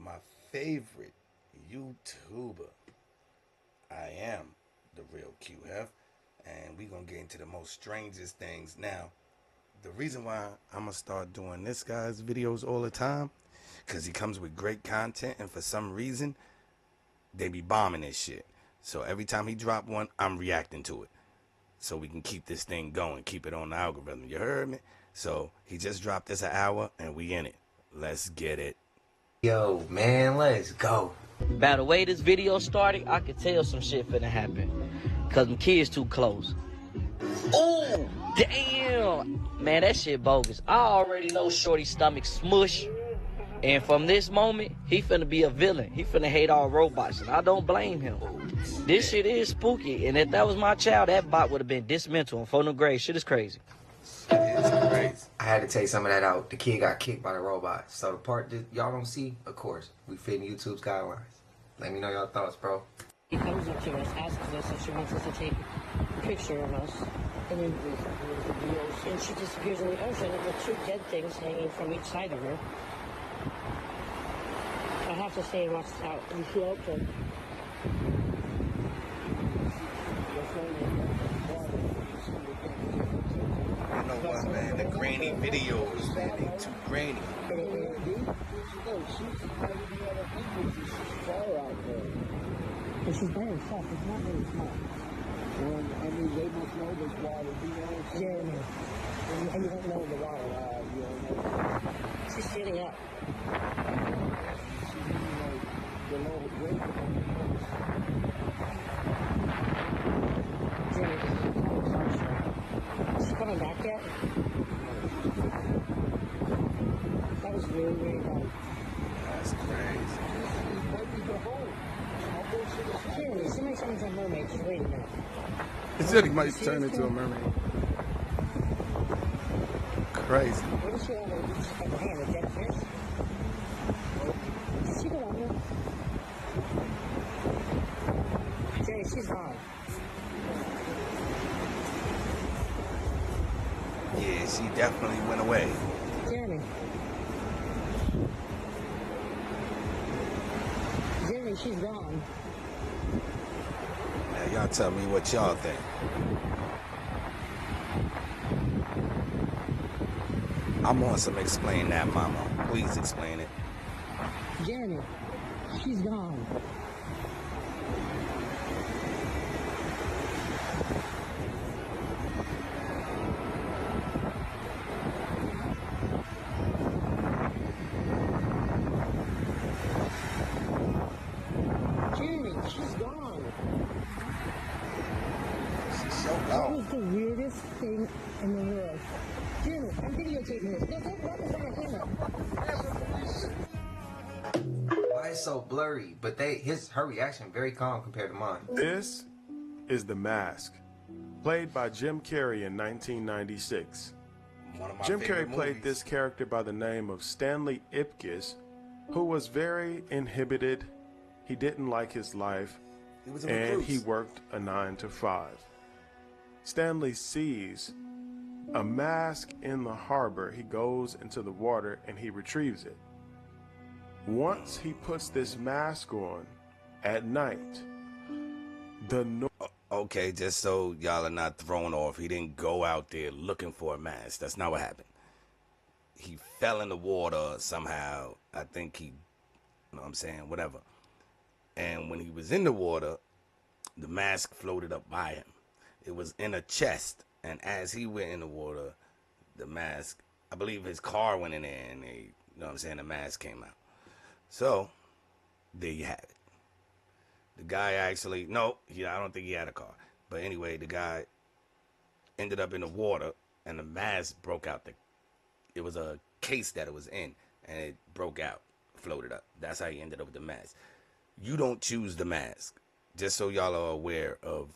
my favorite YouTuber. I am the real QF, and we gonna get into the most strangest things. Now, the reason why I'm gonna start doing this guy's videos all the time, cause he comes with great content, and for some reason, they be bombing this shit. So every time he drop one, I'm reacting to it, so we can keep this thing going, keep it on the algorithm. You heard me? So he just dropped this an hour, and we in it. Let's get it. Yo, man, let's go. By the way this video started, I could tell some shit finna happen. Cause them kids too close. Ooh, damn. Man, that shit bogus. I already know Shorty's stomach smush. And from this moment, he finna be a villain. He finna hate all robots, and I don't blame him. This shit is spooky, and if that was my child, that bot would have been dismantled and thrown in the grave. Shit is crazy. It's crazy. I had to take some of that out. The kid got kicked by the robot. So the part that y'all don't see, of course, we fit in YouTube's guidelines. Let me know your thoughts, bro. She comes up to us, asks us if she wants us to take a picture of us, and then and she disappears in the ocean with two dead things hanging from each side of her. I have to stay and watch this out. You feel okay? You know what, man? The grainy videos, man, they too grainy. And she's by herself. It's not really small. Well, I mean, they must know this water. You know, Jeremy. And you don't know the water. you know, She's standing up. the low rate. Jeremy. Is she coming back yet? That was really, really bad. That's crazy. Jeremy, somebody sounds like a mermaid. Just wait a minute. He said he might turn into a mermaid. Crazy. What is she on her hand? A dead fish? Did she go on there? Jerry, she's gone. Yeah, she definitely went away. Jeremy. Jeremy, she's gone. Now y'all tell me what y'all think. I'm on some explain that, mama. Please explain it. Jeremy, she's gone. Jeremy, she's gone. She's so That gone. was the weirdest thing in the world. Jeremy, I'm videotaping this. No, don't run this on my camera. Why it's so blurry? But her reaction very calm compared to mine. This is The Mask, played by Jim Carrey in 1996. One of my Jim favorite Carrey played movies. this character by the name of Stanley Ipkiss, who was very inhibited. He didn't like his life, He was a and recluse. he worked a 9 to 5. Stanley sees a mask in the harbor. He goes into the water and he retrieves it. Once he puts this mask on at night, Okay, just so y'all are not thrown off, he didn't go out there looking for a mask. That's not what happened. He fell in the water somehow. I think he, you know what I'm saying, whatever. And when he was in the water, the mask floated up by him. It was in a chest. And as he went in the water, the mask, I believe his car went in there and you know what I'm saying, the mask came out. So, there you have it. The guy actually, no, I don't think he had a car. But anyway, the guy ended up in the water and the mask broke out. It was a case that it was in and it broke out, floated up. That's how he ended up with the mask. You don't choose the mask. Just so y'all are aware of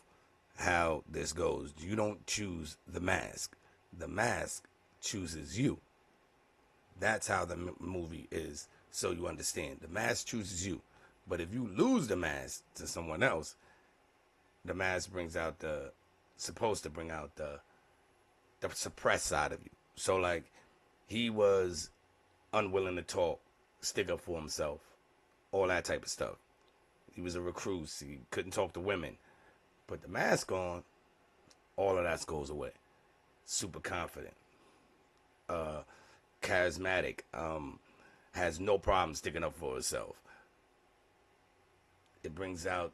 how this goes. You don't choose the mask. The mask chooses you. That's how the movie is, so you understand. The mask chooses you. But if you lose the mask to someone else, the mask supposed to bring out the suppressed side of you. So like, he was unwilling to talk, stick up for himself, all that type of stuff. He was a recluse. He couldn't talk to women. Put the mask on, all of that goes away. Super confident, charismatic, has no problem sticking up for herself. It brings out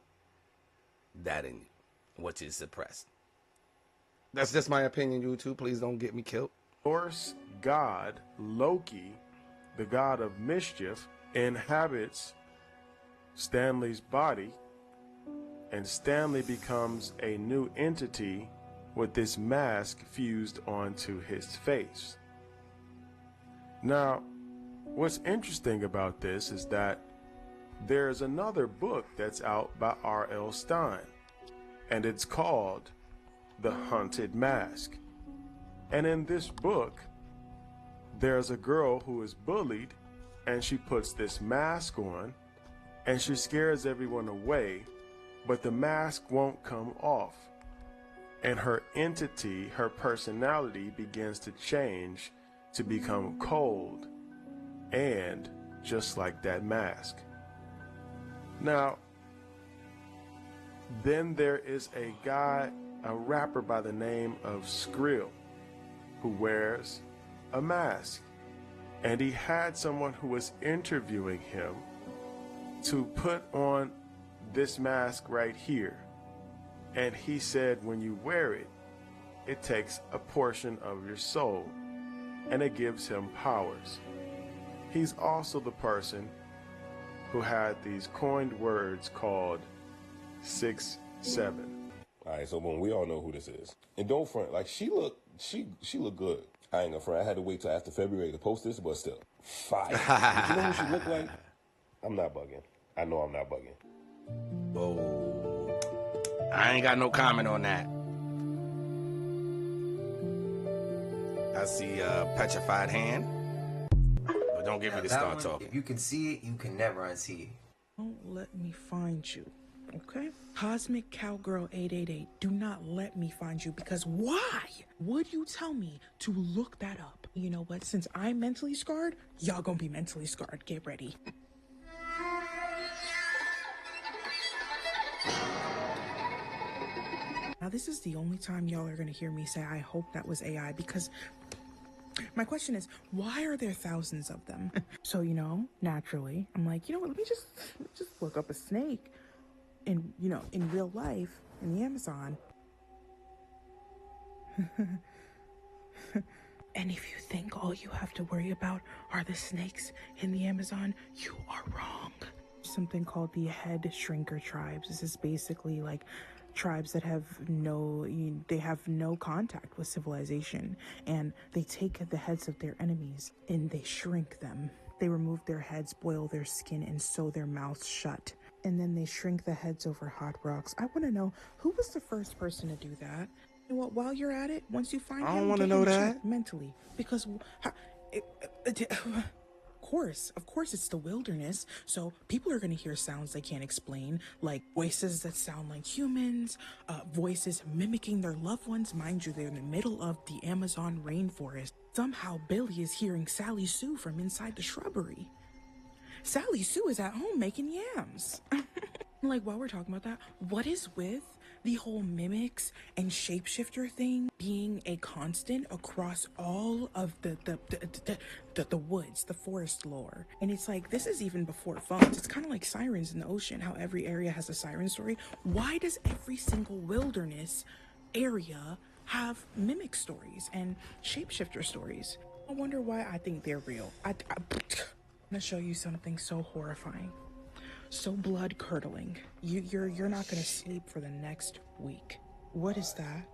that in you, which is suppressed. That's just my opinion, YouTube. Please don't get me killed. Norse god Loki, the god of mischief, inhabits Stanley's body, and Stanley becomes a new entity with this mask fused onto his face. Now, what's interesting about this is that there's another book that's out by R.L. Stein, and it's called The Haunted Mask. And in this book, there's a girl who is bullied, and she puts this mask on, and she scares everyone away, but the mask won't come off. And her entity, her personality begins to change to become cold and just like that mask. Now, then there is a guy, a rapper by the name of Skrill, who wears a mask. And he had someone who was interviewing him to put on this mask right here. And he said when you wear it, it takes a portion of your soul and it gives him powers. He's also the person who had these coined words called 6-7. All right, so when we all know who this is, and don't front like she look good. I ain't gonna front. I had to wait till after February to post this, but still, fire. But you know who she look like? I'm not bugging. I know I'm not bugging. Oh, I ain't got no comment on that. I see a petrified hand, but don't get me to start talking. If you can see it, you can never unsee it. Don't let me find you, okay? Cosmic Cowgirl 888, do not let me find you, because why would you tell me to look that up? You know what? Since I'm mentally scarred, y'all gonna be mentally scarred. Get ready. Now, this is the only time y'all are gonna hear me say, I hope that was AI, because my question is, why are there thousands of them? So, you know, naturally, I'm like, you know what, let me just look up a snake in, you know, in real life in the Amazon. And if you think all you have to worry about are the snakes in the Amazon, you are wrong. Something called the head shrinker tribes. This is basically like tribes that have no contact with civilization, and they take the heads of their enemies and they shrink them. They remove their heads, boil their skin, and sew their mouths shut. And then they shrink the heads over hot rocks. I want to know, who was the first person to do that? You know what, while you're at it, once you find I don't him, wanna get know him that. checked mentally, because of course it's the wilderness, so people are going to hear sounds they can't explain, like voices that sound like humans, voices mimicking their loved ones. Mind you, they're in the middle of the Amazon rainforest. Somehow Billy is hearing Sally Sue from inside the shrubbery. Sally Sue is at home making yams. Like, while we're talking about that, what is with the whole mimics and shapeshifter thing being a constant across all of the woods, the forest lore? And it's like, this is even before phones. It's kind of like sirens in the ocean, how every area has a siren story. Why does every single wilderness area have mimic stories and shapeshifter stories? I wonder why. I think they're real. I'm gonna show you something so horrifying, so blood curdling. You're not gonna sleep for the next week. What is that?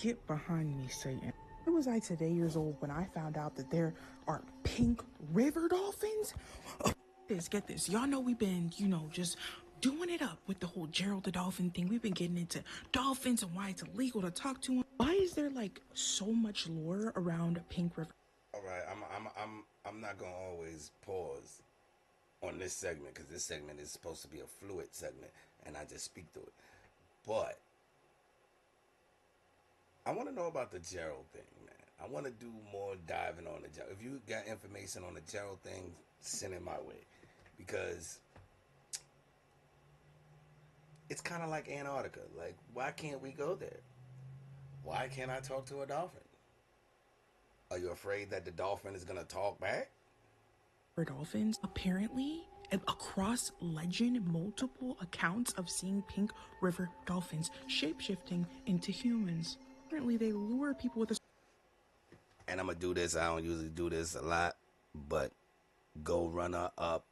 Get behind me, Satan. Who was I today years old when I found out that there are pink river dolphins? Oh, get this. Y'all know we've been, just doing it up with the whole Gerald the Dolphin thing. We've been getting into dolphins and why it's illegal to talk to them. Why is there like so much lore around pink river? All right, I'm not gonna always pause on this segment, because this segment is supposed to be a fluid segment and I just speak through it. But I want to know about the Gerald thing, man. I want to do more diving on the Gerald. If you got information on the Gerald thing, send it my way. Because it's kind of like Antarctica. Like, why can't we go there? Why can't I talk to a dolphin? Are you afraid that the dolphin is going to talk back? For dolphins, apparently, across legend, multiple accounts of seeing pink river dolphins shapeshifting into humans. Apparently, they lure people with a... And I'm going to do this. I don't usually do this a lot, but go runner up.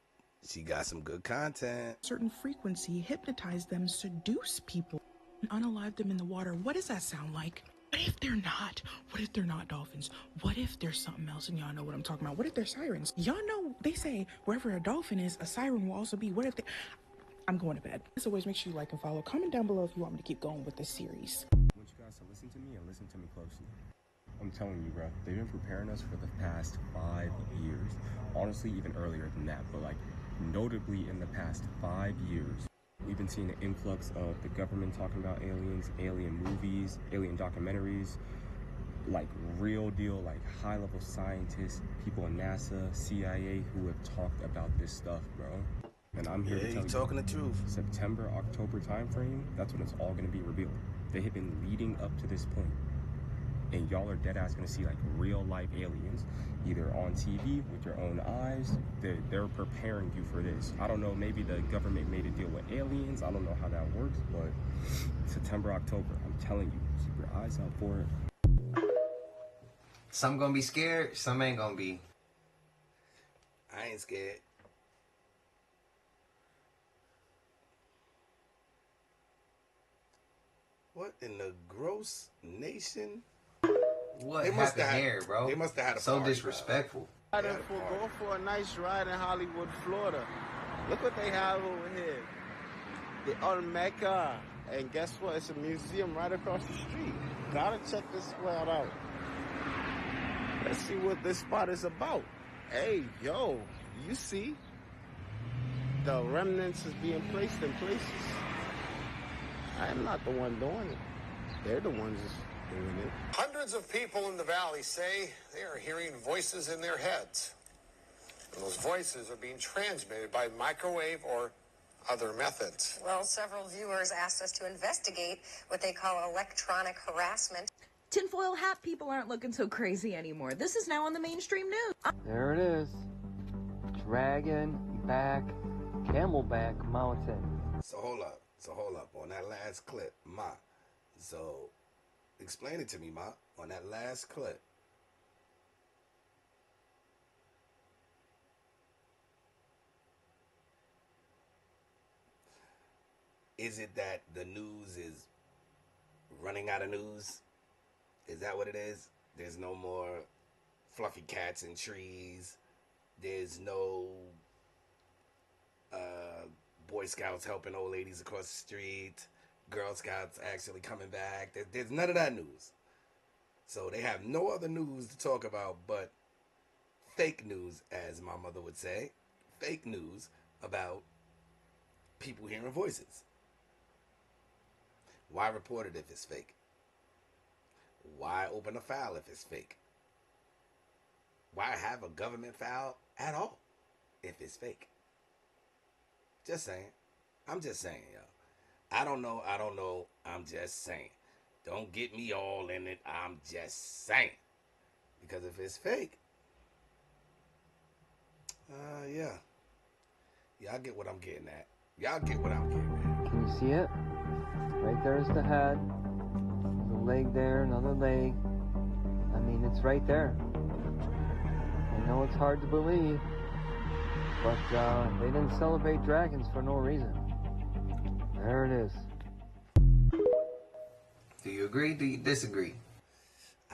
She got some good content. Certain frequency, hypnotize them, seduce people, and unalive them in the water. What does that sound like? What if they're not? What if they're not dolphins? What if there's something else and y'all know what I'm talking about? What if they're sirens? Y'all know they say wherever a dolphin is, a siren will also be. What if they... I'm going to bed. As always, make sure you like and follow. Comment down below if you want me to keep going with this series. I want you guys to listen to me and listen to me closely. I'm telling you, bro, they've been preparing us for the past 5 years. Honestly, even earlier than that, but like notably in the past 5 years. We've been seeing an influx of the government talking about aliens, alien movies, alien documentaries, like real deal, like high-level scientists, people in NASA, CIA who have talked about this stuff, bro. And I'm here to tell you, talking the truth. September, October timeframe, that's when it's all going to be revealed. They have been leading up to this point. And y'all are dead ass going to see like real life aliens, either on TV with your own eyes. They're preparing you for this. I don't know, maybe the government made a deal with aliens. I don't know how that works, but September, October, I'm telling you, keep your eyes out for it. Some gonna be scared, some ain't gonna be. I ain't scared. What in the gross nation? What They must happened have had- here, bro? they must have had a so party, disrespectful. Go for a nice ride in Hollywood, Florida. Look what they have over here. The Olmeca. And guess what? It's a museum right across the street. Gotta check this spot out. Let's see what this spot is about. Hey, yo, you see? The remnants is being placed in places. I'm not the one doing it. They're the ones doing it. Hundreds of people in the valley say they are hearing voices in their heads. And those voices are being transmitted by microwave or other methods. Well, several viewers asked us to investigate what they call electronic harassment. Tinfoil hat people aren't looking so crazy anymore. This is now on the mainstream news. There it is. Dragonback, Camelback Mountain. So hold up. On that last clip, Ma. So explain it to me, Ma. On that last clip. Is it that the news is running out of news? Is that what it is? There's no more fluffy cats in trees. There's no Boy Scouts helping old ladies across the street. Girl Scouts actually coming back. There's none of that news. So they have no other news to talk about but fake news, as my mother would say. Fake news about people hearing voices. Why report it if it's fake? Why open a file if it's fake? Why have a government file at all if it's fake? Just saying. I'm just saying, yo. I don't know. I'm just saying. Don't get me all in it. I'm just saying. Because if it's fake, yeah. Y'all get what I'm getting at. Can you see it? Right there's the head. There's a leg there, another leg. I mean, it's right there. I know it's hard to believe, but they didn't celebrate dragons for no reason. There it is. Do you agree? Do you disagree?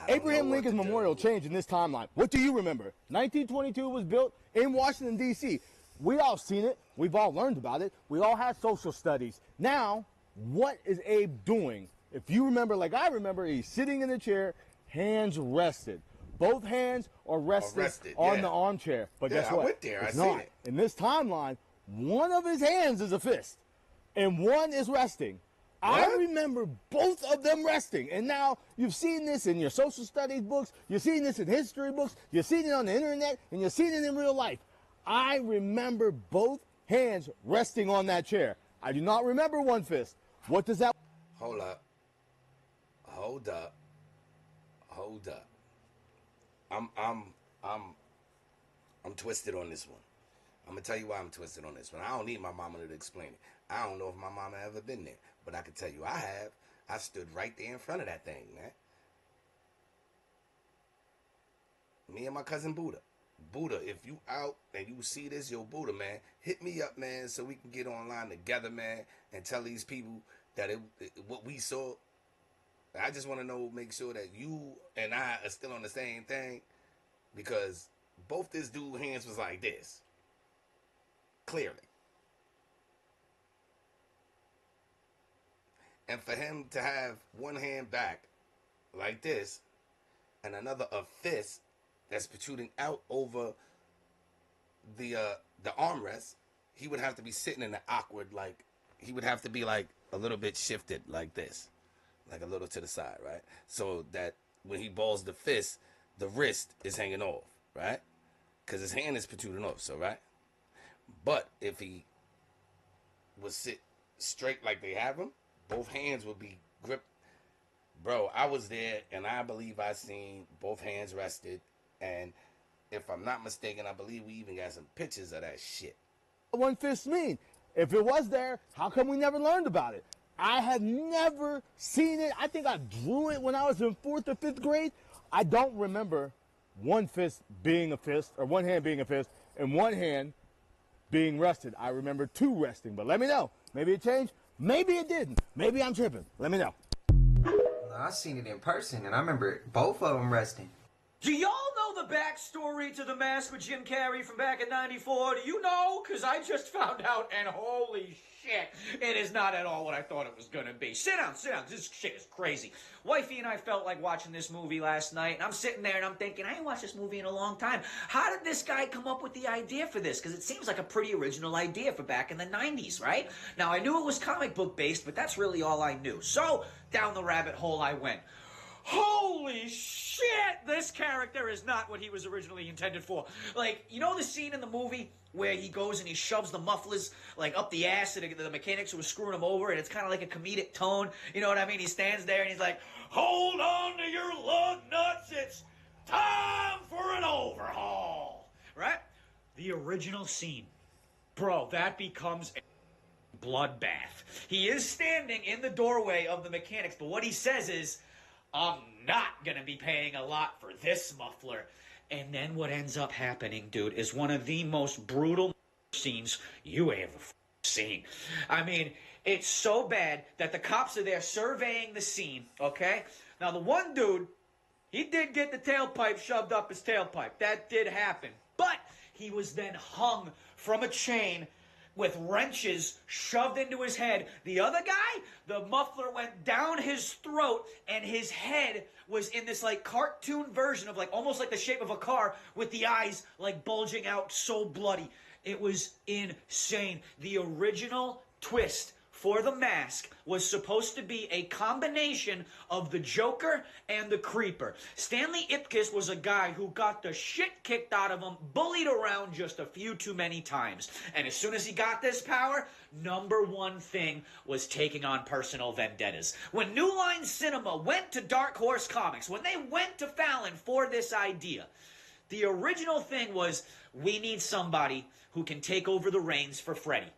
Abraham Lincoln's memorial changed in this timeline. What do you remember? 1922 was built in Washington, D.C. We all seen it. We've all learned about it. We all had social studies. Now, what is Abe doing? If you remember, like I remember, he's sitting in the chair, hands rested. Both hands are rested on the armchair. But guess what? I went there. It's I seen not. it. In this timeline, one of his hands is a fist, and one is resting. I remember both of them resting. And now you've seen this in your social studies books, you've seen this in history books, you've seen it on the internet, and you've seen it in real life. I remember both hands resting on that chair. I do not remember one fist. What does that... Hold up. Hold up. Hold up. I'm twisted on this one. I'm gonna tell you why I'm twisted on this one. I don't need my mama to explain it. I don't know if my mama ever been there, but I can tell you I have. I stood right there in front of that thing, man. Me and my cousin Buddha. Buddha, if you out and you see this, yo, Buddha, man, hit me up, man, so we can get online together, man, and tell these people that what we saw. I just want to know, make sure that you and I are still on the same thing, because both this dude hands was like this. Clearly. And for him to have one hand back like this and another a fist that's protruding out over the armrest, he would have to be sitting in an awkward, like, he would have to be like a little bit shifted like this, like a little to the side, right? So that when he balls the fist, the wrist is hanging off, right? Because his hand is protruding off, so right? But if he would sit straight like they have him, both hands would be gripped. Bro, I was there, and I believe I seen both hands rested. And if I'm not mistaken, I believe we even got some pictures of that shit. One fist mean? If it was there, how come we never learned about it? I have never seen it. I think I drew it when I was in 4th or 5th grade. I don't remember one fist being a fist, or one hand being a fist, and one hand being rested. I remember 2 resting, but let me know. Maybe it changed. Maybe it didn't. Maybe I'm tripping. Let me know. I seen it in person, and I remember both of them resting. Do y'all know the backstory to The Mask with Jim Carrey from back in '94? Do you know? Because I just found out, and holy shit, it is not at all what I thought it was going to be. Sit down, sit down. This shit is crazy. Wifey and I felt like watching this movie last night, and I'm sitting there and I'm thinking, I ain't watched this movie in a long time. How did this guy come up with the idea for this? Because it seems like a pretty original idea for back in the 90s, right? Now, I knew it was comic book based, but that's really all I knew. So, down the rabbit hole I went. Holy shit, this character is not what he was originally intended for. Like, you know the scene in the movie where he goes and he shoves the mufflers, like, up the ass of the mechanics who were screwing him over, and it's kind of like a comedic tone, you know what I mean? He stands there and he's like, hold on to your lug nuts, it's time for an overhaul, right? The original scene. Bro, that becomes a bloodbath. He is standing in the doorway of the mechanics, but what he says is, I'm not gonna be paying a lot for this muffler. And then what ends up happening, dude, is one of the most brutal scenes you ever seen. I mean, it's so bad that the cops are there surveying the scene, okay? Now, the one dude, he did get the tailpipe shoved up his tailpipe. That did happen. But he was then hung from a chain with wrenches shoved into his head. The other guy, the muffler went down his throat, and his head was in this, like, cartoon version of, like, almost like the shape of a car with the eyes, like, bulging out so bloody. It was insane. The original twist for The Mask was supposed to be a combination of the Joker and the Creeper. Stanley Ipkiss was a guy who got the shit kicked out of him, bullied around just a few too many times. And as soon as he got this power, number one thing was taking on personal vendettas. When New Line Cinema went to Dark Horse Comics, when they went to Fallon for this idea, the original thing was, we need somebody who can take over the reins for Freddy.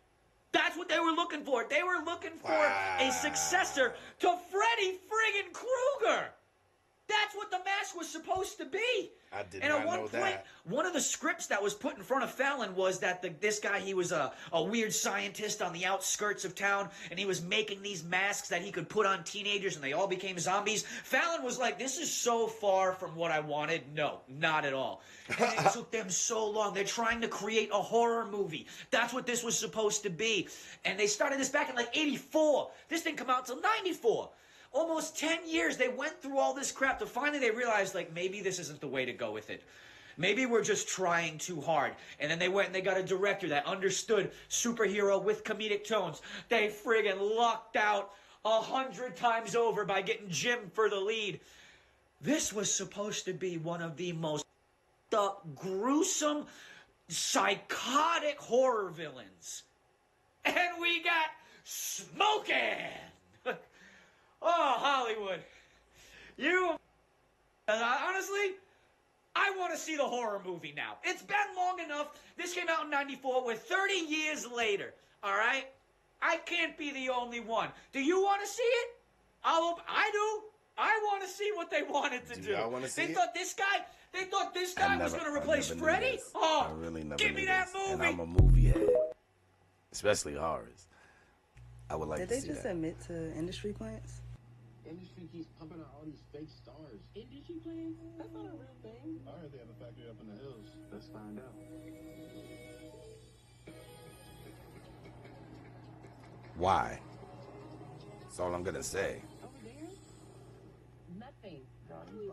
That's what they were looking for. They were looking for a successor to Freddy friggin' Krueger. That's what The Mask was supposed to be. I did and not at one know point, that. one of the scripts that was put in front of Fallon was that this guy, he was a weird scientist on the outskirts of town, and he was making these masks that he could put on teenagers, and they all became zombies. Fallon was like, this is so far from what I wanted. No, not at all. And it took them so long. They're trying to create a horror movie. That's what this was supposed to be. And they started this back in like 84. This didn't come out until 94. Almost 10 years, they went through all this crap till finally they realized, like, maybe this isn't the way to go with it. Maybe we're just trying too hard. And then they went and they got a director that understood superhero with comedic tones. They friggin' lucked out 100 times over by getting Jim for the lead. This was supposed to be one of the most gruesome, psychotic horror villains. And we got smoking! Oh, Hollywood. You... honestly, I want to see the horror movie now. It's been long enough. This came out in 94. We're 30 years later, all right? I can't be the only one. Do you want to see it? I do. I want to see what they wanted to do. Y'all want to see They it? thought this guy was going to replace Freddy? Oh, I really never give knew me that this. And movie. I'm a movie head, especially horrors. I would like Did to they see just that. admit to industry plants? Industry keeps pumping out all these fake stars. Industry plants? That's not a real thing. I heard they have a factory up in the hills. Let's find out. Why? That's all I'm gonna say. Over there? Nothing. Out here.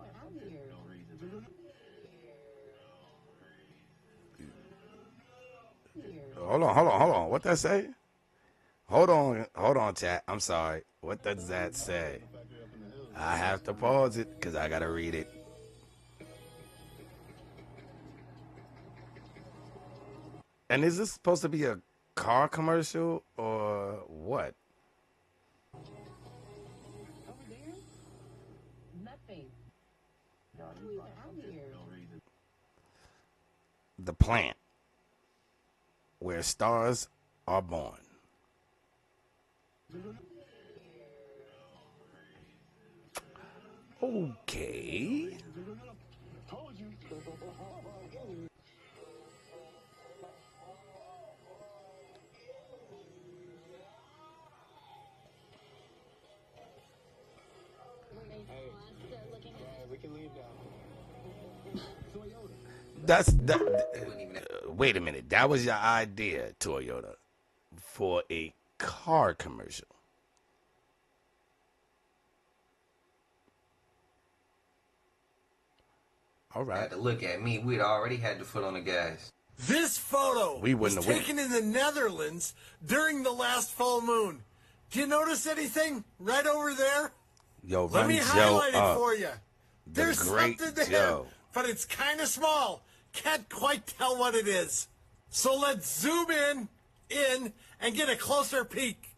Hold on. What that say? Hold on, chat. I'm sorry. What does that say? I have to pause it because I gotta read it. And is this supposed to be a car commercial or what? Over there? Nothing. Out here. The plant where stars are born. Okay. We can leave now. Wait a minute. That was your idea, Toyota, for a car commercial. All right. Had to look at me. We'd already had the foot on the gas. This photo We was wouldn't have taken in the Netherlands during the last full moon. Do you notice anything right over there? Yo, Let run me Joe highlight up. it for you. The There's great something there, Joe. but it's kind of small. Can't quite tell what it is. So let's zoom in, and get a closer peek.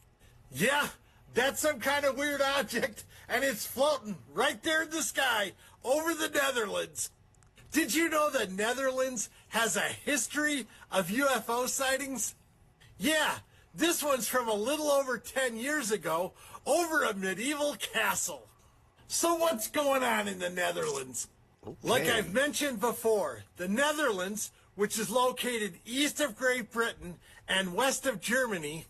Yeah, that's some kind of weird object, and it's floating right there in the sky over the Netherlands. Did you know the Netherlands has a history of UFO sightings? Yeah, this one's from a little over 10 years ago over a medieval castle. So what's going on in the Netherlands? Like I've mentioned before, the Netherlands, which is located east of Great Britain and west of Germany,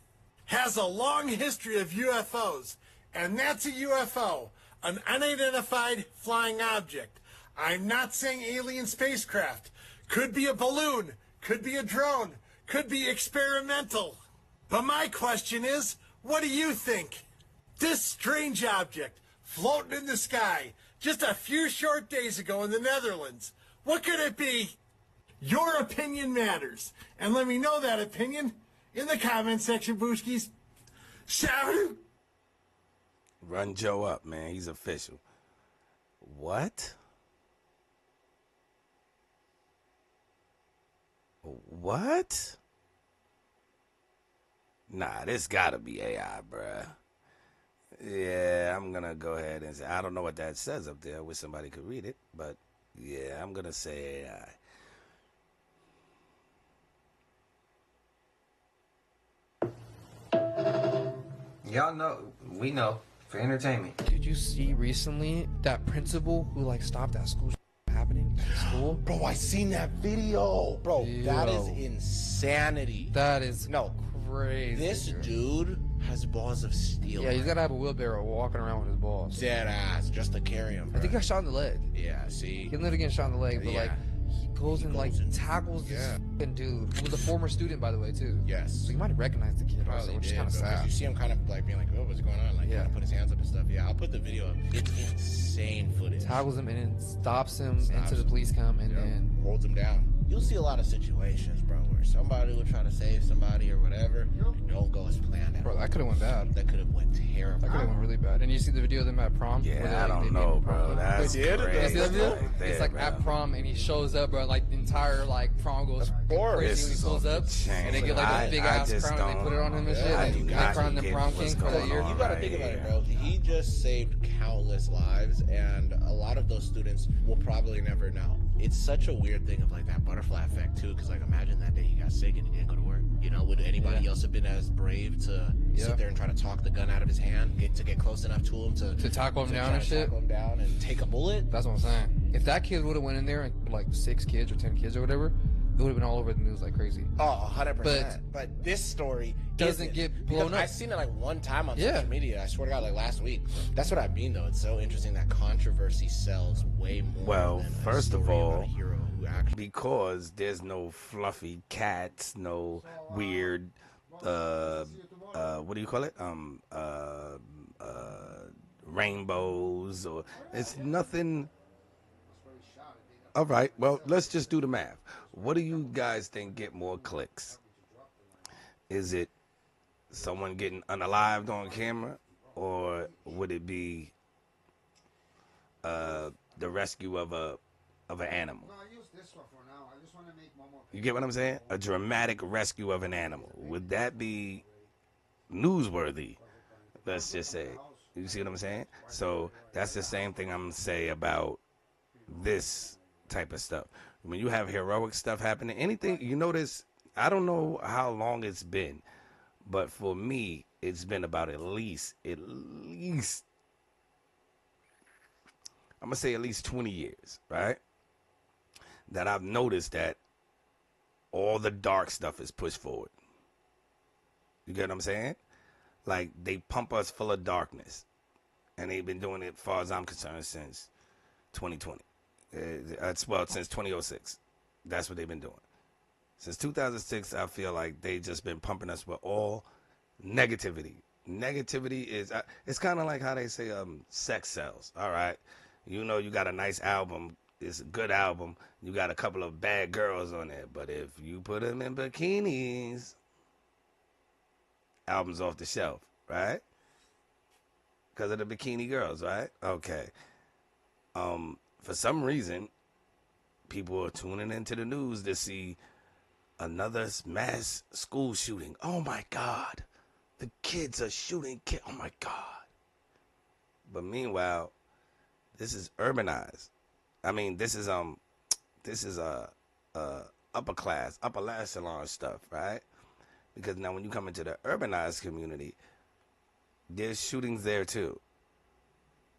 has a long history of UFOs. And that's a UFO, an unidentified flying object. I'm not saying alien spacecraft. Could be a balloon, could be a drone, could be experimental. But my question is, what do you think? This strange object floating in the sky just a few short days ago in the Netherlands, what could it be? Your opinion matters. And let me know that opinion in the comment section, Booskies. Shout! Run Joe up, man. He's official. What? What? Nah, this gotta be AI, bruh. Yeah, I'm gonna go ahead and say, I don't know what that says up there. I wish somebody could read it, but yeah, I'm gonna say AI. Y'all know, we know, for entertainment. Did you see recently that principal who like stopped that school happening at school? Bro, I seen that video. Bro, that is Yo. insanity. That is no crazy. This dude has balls of steel. Yeah, he's gotta have a wheelbarrow walking around with his balls. Dead ass, just to carry him. I think he got shot in the leg. Yeah, see. He literally getting shot in the leg, but Yeah. like he goes and like tackles this fucking dude, who was a former student by the way too. Yes. So you might have recognized the kid, also, Probably which is did, kind of bro, 'cause sad. you see him kind of like being like, oh, what's going on? Like, kind of put his hands up and stuff. Yeah, I'll put the video up. It's insane footage. Tackles him and then stops him Stops until the him. police come and then holds him down. You'll see a lot of situations, bro, where or somebody will try to save somebody or whatever, and don't go as planned. Bro, that could have went bad. That could have went terrible. That could have went really bad. And you see the video of them at prom? Yeah, where they, I don't know, bro. That's You crazy. see that video? Right there, It's like bro. at prom, and he shows up, bro. Like the entire like prom goes crazy This when he is pulls off up, the chain. and they get like I- a big I ass just crown, and they don't- put it on him and shit. Yeah, And you they got crown to them get prom what's king for that going year. on. You gotta right think about it, here. bro. He just saved countless lives, and a lot of those students will probably never know. It's such a weird thing of like that butterfly effect too, because like imagine that day he got sick and he didn't go to work. You know, would anybody else have been as brave to sit there and try to talk the gun out of his hand, get close enough to him to tackle him to down try and to shit? tackle him down and take a bullet? That's what I'm saying. If that kid would have went in there and like 6 kids or 10 kids or whatever, it would have been all over the news like crazy. Oh, 100%. But this story doesn't isn't, get because blown up. I've seen it like one time on Yeah. social media. I swear to God, like last week. That's what I mean, though. It's so interesting that controversy sells way more. Well, than a first of story about all, a hero who actually. because there's no fluffy cats, no weird, what do you call it? Rainbows, or it's nothing. All right, well, let's just do the math. What do you guys think get more clicks? Is it someone getting unalived on camera, or would it be the rescue of an animal? You get what I'm saying? A dramatic rescue of an animal. Would that be newsworthy? Let's just say. You see what I'm saying? So that's the same thing I'm going to say about this type of stuff. When you have heroic stuff happening, anything, you notice, I don't know how long it's been, but for me, it's been about at least, I'm going to say at least 20 years, right? That I've noticed that all the dark stuff is pushed forward. You get what I'm saying? Like, they pump us full of darkness. And they've been doing it, as far as I'm concerned, since 2020. Well, since 2006. That's what they've been doing. Since 2006, I feel like they just been pumping us with all negativity. Negativity is, it's kind of like how they say sex sells. All right. You know, you got a nice album. It's a good album. You got a couple of bad girls on it. But if you put them in bikinis, album's off the shelf, right? Because of the bikini girls, right? Okay. For some reason, people are tuning into the news to see another mass school shooting. Oh, my God. The kids are shooting kids. Oh, my God. But meanwhile, this is urbanized. I mean, this is upper class, upper echelon stuff, right? Because now when you come into the urbanized community, there's shootings there too.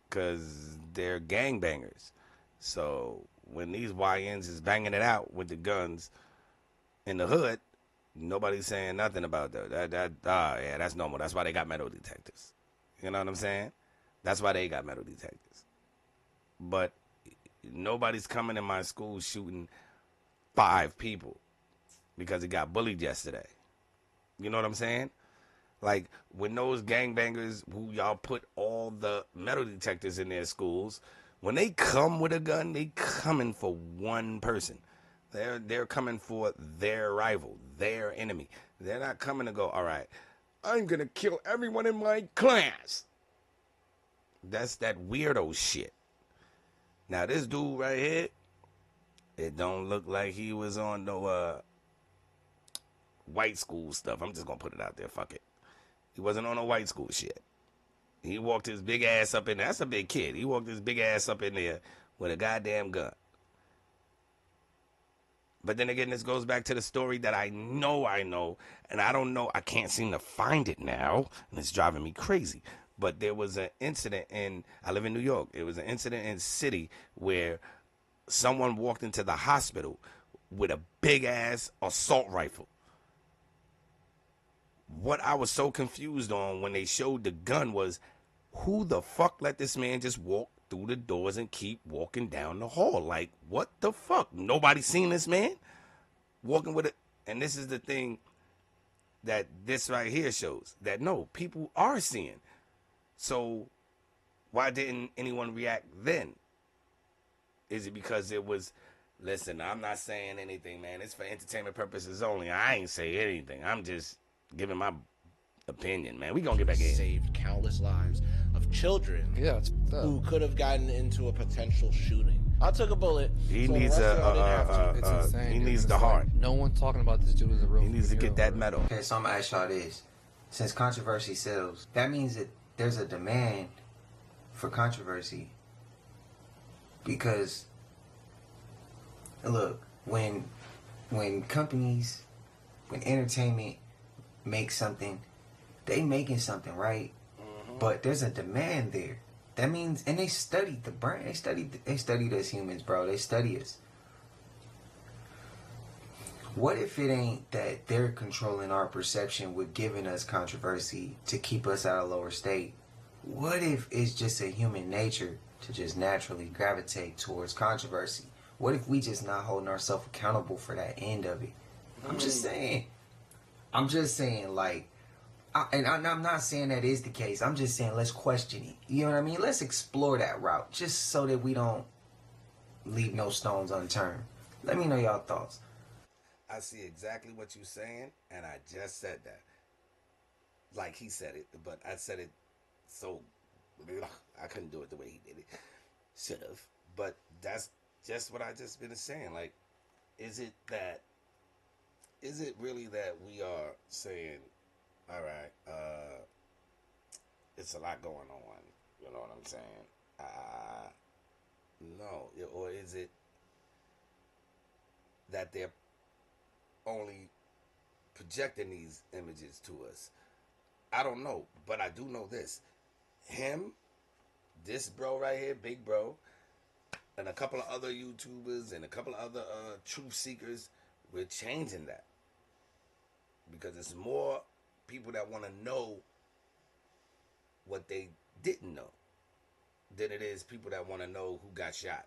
Because they're gangbangers. So when these YNs is banging it out with the guns in the hood, nobody's saying nothing about that. Yeah, that's normal. That's why they got metal detectors. You know what I'm saying? That's why they got metal detectors. But nobody's coming in my school shooting 5 people because he got bullied yesterday. You know what I'm saying? Like, when those gangbangers who y'all put all the metal detectors in their schools, when they come with a gun, they coming for one person. They're coming for their rival, their enemy. They're not coming to go, all right, I'm going to kill everyone in my class. That's that weirdo shit. Now, this dude right here, it don't look like he was on no white school stuff. I'm just going to put it out there. Fuck it. He wasn't on no white school shit. He walked his big ass up in there. That's a big kid. He walked his big ass up in there with a goddamn gun. But then again, this goes back to the story that I know, and I don't know. I can't seem to find it now, and it's driving me crazy. But there was an incident I live in New York. It was an incident in city where someone walked into the hospital with a big ass assault rifle. What I was so confused on when they showed the gun was, who the fuck let this man just walk through the doors and keep walking down the hall? Like, what the fuck? Nobody seen this man walking with it. And this is the thing that this right here shows, that no, people are seeing. So why didn't anyone react then? Is it because it was Listen, I'm not saying anything, man. It's for entertainment purposes only. I ain't say anything. I'm just giving my opinion, man. We gonna get back in. Saved countless lives of children who could have gotten into a potential shooting. I took a bullet. He so needs It's insane, he dude. needs It's the like, heart. no one's talking about this dude as a real. He needs to get that medal. Okay, so I'm gonna ask y'all this: since controversy sells, that means that there's a demand for controversy. Because, look, when companies, when entertainment makes something, they making something, right? But there's a demand there. That means, and they studied the brand. They studied us humans, bro. They study us. What if it ain't that they're controlling our perception with giving us controversy to keep us at a lower state? What if it's just a human nature to just naturally gravitate towards controversy? What if we just not holding ourselves accountable for that end of it? I'm just saying, like, I'm not saying that is the case. I'm just saying let's question it. You know what I mean? Let's explore that route just so that we don't leave no stones unturned. Let me know y'all thoughts. I see exactly what you're saying, and I just said that. Like he said it, but I said it so I couldn't do it the way he did it. Should have. But that's just what I just been saying. Like, is it really that we are saying, all right, it's a lot going on, you know what I'm saying? No. Or is it that they're only projecting these images to us? I don't know, but I do know this. Him, this bro right here, Big Bro, and a couple of other YouTubers and a couple of other truth seekers, we're changing that. Because it's more people that want to know what they didn't know than it is people that want to know who got shot.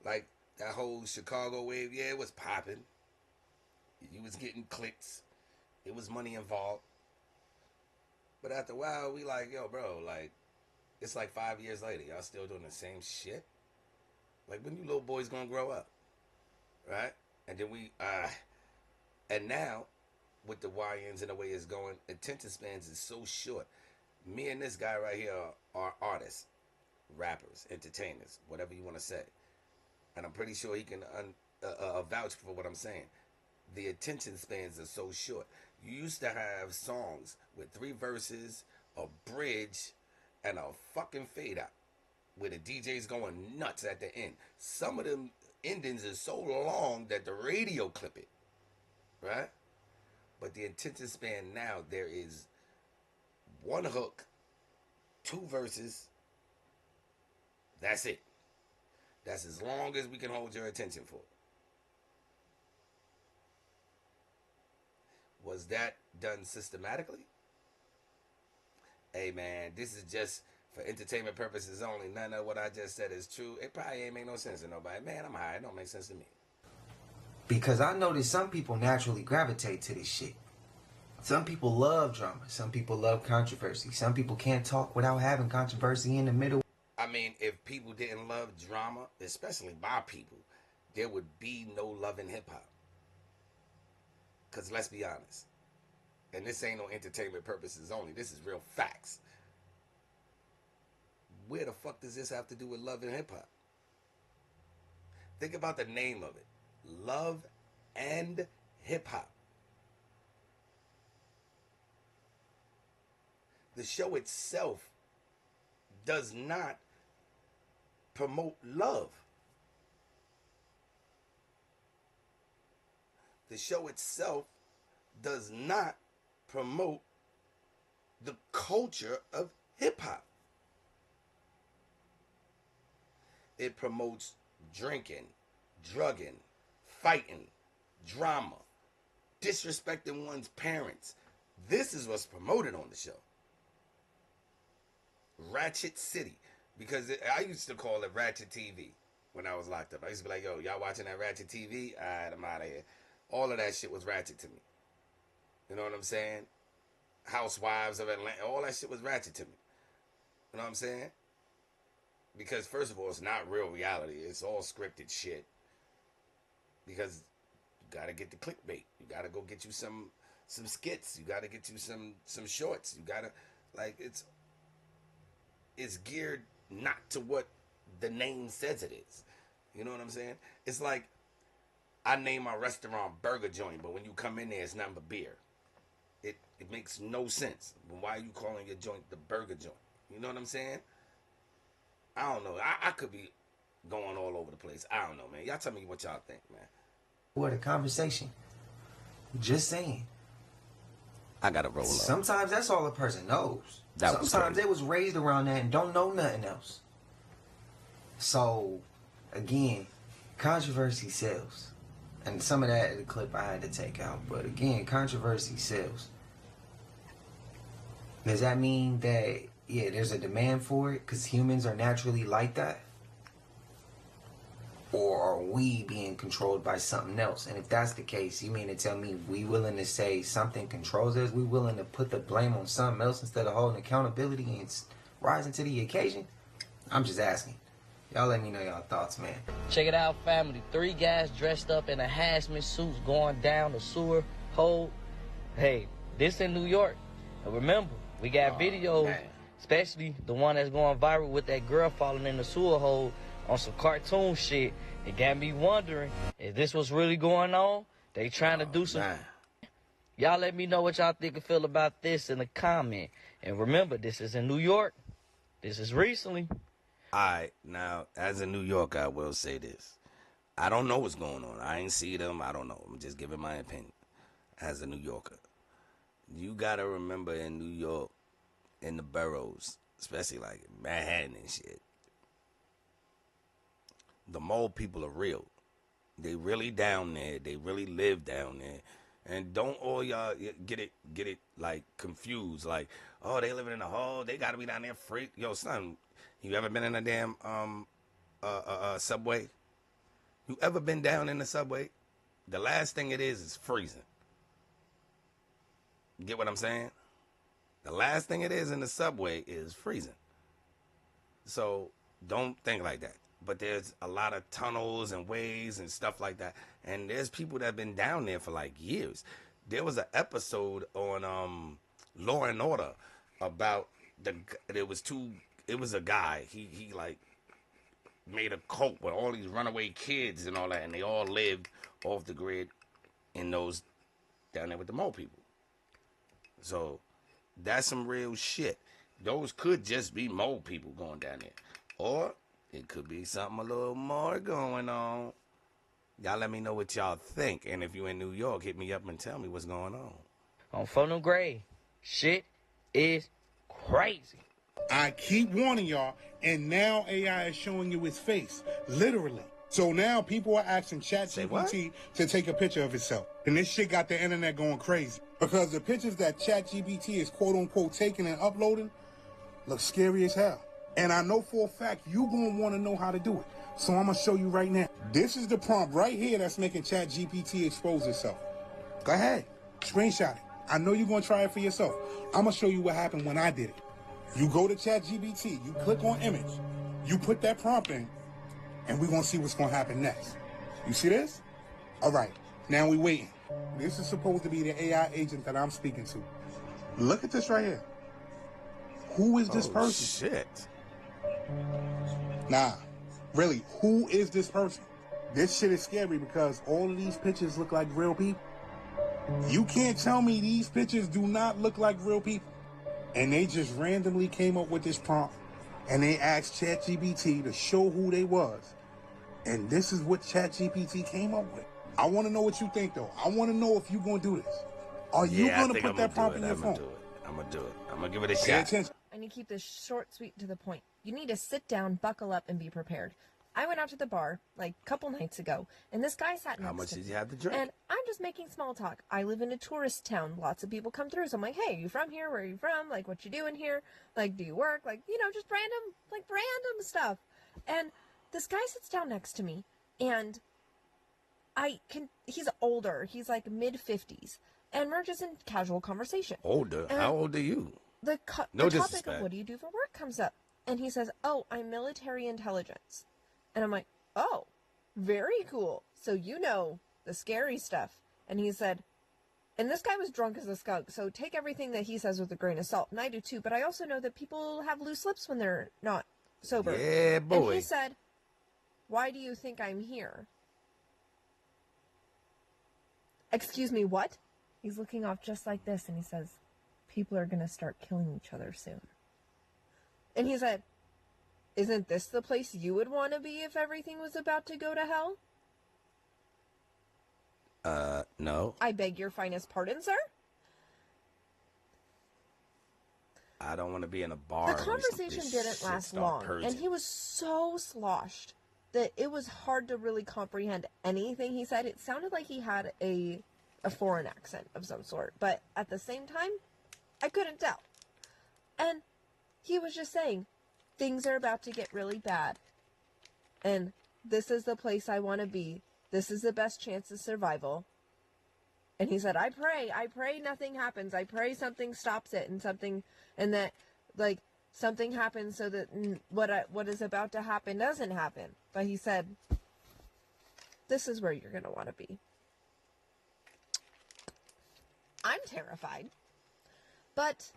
Like that whole Chicago wave, yeah, it was popping. You was getting clicks. It was money involved. But after a while, we like, yo, bro, like, it's like 5 years later. Y'all still doing the same shit? Like, when you little boys gonna grow up? Right? And then and now, with the YNs and the way it's going, attention spans is so short. Me and this guy right here are artists, rappers, entertainers, whatever you want to say. And I'm pretty sure he can vouch for what I'm saying. The attention spans are so short. You used to have songs with 3 verses, a bridge, and a fucking fade out, where the DJ's going nuts at the end. Some of them endings are so long that the radio clip it, right? But the attention span now, there is 1 hook, 2 verses. That's it. That's as long as we can hold your attention for. Was that done systematically? Hey man, this is just for entertainment purposes only. None of what I just said is true. It probably ain't make no sense to nobody. Man, I'm high. It don't make sense to me. Because I noticed some people naturally gravitate to this shit. Some people love drama. Some people love controversy. Some people can't talk without having controversy in the middle. I mean, if people didn't love drama, especially my people, there would be no love in hip-hop. Because let's be honest, and this ain't no entertainment purposes only, this is real facts. Where the fuck does this have to do with love and hip-hop? Think about the name of it. Love and hip-hop. The show itself does not promote love. The show itself does not promote the culture of hip-hop. It promotes drinking, drugging, fighting, drama, disrespecting one's parents. This is what's promoted on the show. Ratchet City. Because I used to call it Ratchet TV when I was locked up. I used to be like, yo, y'all watching that Ratchet TV? All right, I'm out of here. All of that shit was ratchet to me. You know what I'm saying? Housewives of Atlanta, all that shit was ratchet to me. You know what I'm saying? Because first of all, it's not real reality. It's all scripted shit. because you gotta get the clickbait. You gotta go get you some skits. You gotta get you some shorts. You gotta, like, it's geared not to what the name says it is. You know what I'm saying? It's like I name my restaurant Burger Joint, but when you come in there, it's nothing but beer. It makes no sense. But why are you calling your joint the Burger Joint? You know what I'm saying? I don't know. I could be going all over the place. I don't know, man. Y'all tell me what y'all think, man. What a conversation. Just saying. I gotta roll up. Sometimes that's all a person knows. That was Sometimes crazy. they was raised around that and don't know nothing else. So, again, controversy sells. And some of that, the clip I had to take out. But again, controversy sells. Does that mean that, yeah, there's a demand for it because humans are naturally like that? Or are we being controlled by something else? And if that's the case, you mean to tell me we willing to say something controls us? We willing to put the blame on something else instead of holding accountability and rising to the occasion? I'm just asking. Y'all let me know y'all thoughts, man. Check it out, family. 3 guys dressed up in a hazmat suits going down the sewer hole. Hey, this in New York. And remember, we got videos, especially the one that's going viral with that girl falling in the sewer hole on some cartoon shit. It got me wondering if this was really going on. They trying to do some. Y'all let me know what y'all think and feel about this in the comment. And remember, this is in New York. This is recently. All right, now, as a New Yorker, I will say this. I don't know what's going on. I ain't see them. I don't know. I'm just giving my opinion as a New Yorker. You got to remember in New York, in the boroughs, especially like Manhattan and shit, the mole people are real. They really down there. They really live down there. And don't all y'all get it like confused. Like, oh, they living in a hole. They got to be down there free. Yo, son, you ever been in a damn subway? You ever been down in the subway? The last thing it is freezing. You get what I'm saying? The last thing it is in the subway is freezing. So don't think like that. But there's a lot of tunnels and ways and stuff like that. And there's people that have been down there for like years. There was an episode on Law and Order about it was a guy. He like made a cult with all these runaway kids and all that, and they all lived off the grid in those down there with the mole people. So that's some real shit. Those could just be mole people going down there. Or it could be something a little more going on. Y'all let me know what y'all think. And if you in New York, hit me up and tell me what's going on. On Phono Gray, shit is crazy. I keep warning y'all, and now AI is showing you its face, literally. So now people are asking ChatGPT to take a picture of itself. And this shit got the internet going crazy. Because the pictures that ChatGPT is quote-unquote taking and uploading look scary as hell. And I know for a fact you're going to want to know how to do it. So I'm going to show you right now. This is the prompt right here that's making ChatGPT expose itself. Go ahead. Screenshot it. I know you're going to try it for yourself. I'm going to show you what happened when I did it. You go to ChatGPT, you click on image, you put that prompt in, and we're going to see what's going to happen next. You see this? All right. Now we waiting. This is supposed to be the AI agent that I'm speaking to. Look at this right here. Who is this person? Shit. Nah, really, who is this person? This shit is scary because all of these pictures look like real people. You can't tell me these pictures do not look like real people. And they just randomly came up with this prompt and they asked ChatGPT to show who they was. And this is what ChatGPT came up with. I want to know what you think, though. I want to know if you're going to do this. Are you going to put that prompt in your phone? I'm going to do it. I'm going to give it a Pay shot. attention. I need to keep this short, sweet, to the point. You need to sit down, buckle up, and be prepared. I went out to the bar, like, a couple nights ago, and this guy sat next to me. How much did you have to drink? And I'm just making small talk. I live in a tourist town. Lots of people come through, so I'm like, hey, you from here? Where are you from? Like, what you doing here? Like, do you work? Like, you know, just random stuff. And this guy sits down next to me, and he's older. He's like mid-50s. And we're just in casual conversation. Older? And How old are you? The No topic disrespect. of what do you do for work comes up. And he says, oh, I'm military intelligence. And I'm like, oh, very cool. So you know the scary stuff. And he said, and this guy was drunk as a skunk, so take everything that he says with a grain of salt. And I do too, but I also know that people have loose lips when they're not sober. Yeah, boy. And he said, why do you think I'm here? Excuse me, what? He's looking off just like this, and he says, people are going to start killing each other soon. And he said, isn't this the place you would want to be if everything was about to go to hell? No. I beg your finest pardon, sir? I don't want to be in a bar. The conversation didn't last long, and he was so sloshed that it was hard to really comprehend anything he said. It sounded like he had a foreign accent of some sort, but at the same time, I couldn't tell. And he was just saying, things are about to get really bad, and this is the place I want to be. This is the best chance of survival. And he said, I pray nothing happens. I pray something stops it and that, like, something happens so that what is about to happen doesn't happen. But he said, this is where you're going to want to be. I'm terrified. But...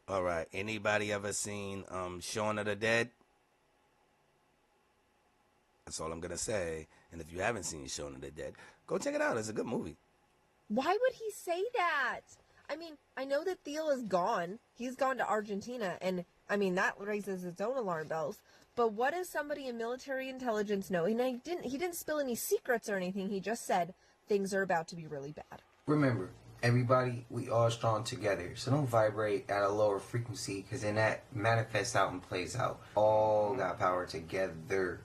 All right. Anybody ever seen Shaun of the Dead? That's all I'm going to say. And if you haven't seen Shaun of the Dead, go check it out. It's a good movie. Why would he say that? I mean, I know that Theo is gone. He's gone to Argentina. And, I mean, that raises its own alarm bells. But what does somebody in military intelligence know? And he didn't spill any secrets or anything. He just said things are about to be really bad. Remember, everybody, we all strong together. So don't vibrate at a lower frequency, because then that manifests out and plays out. All got power together.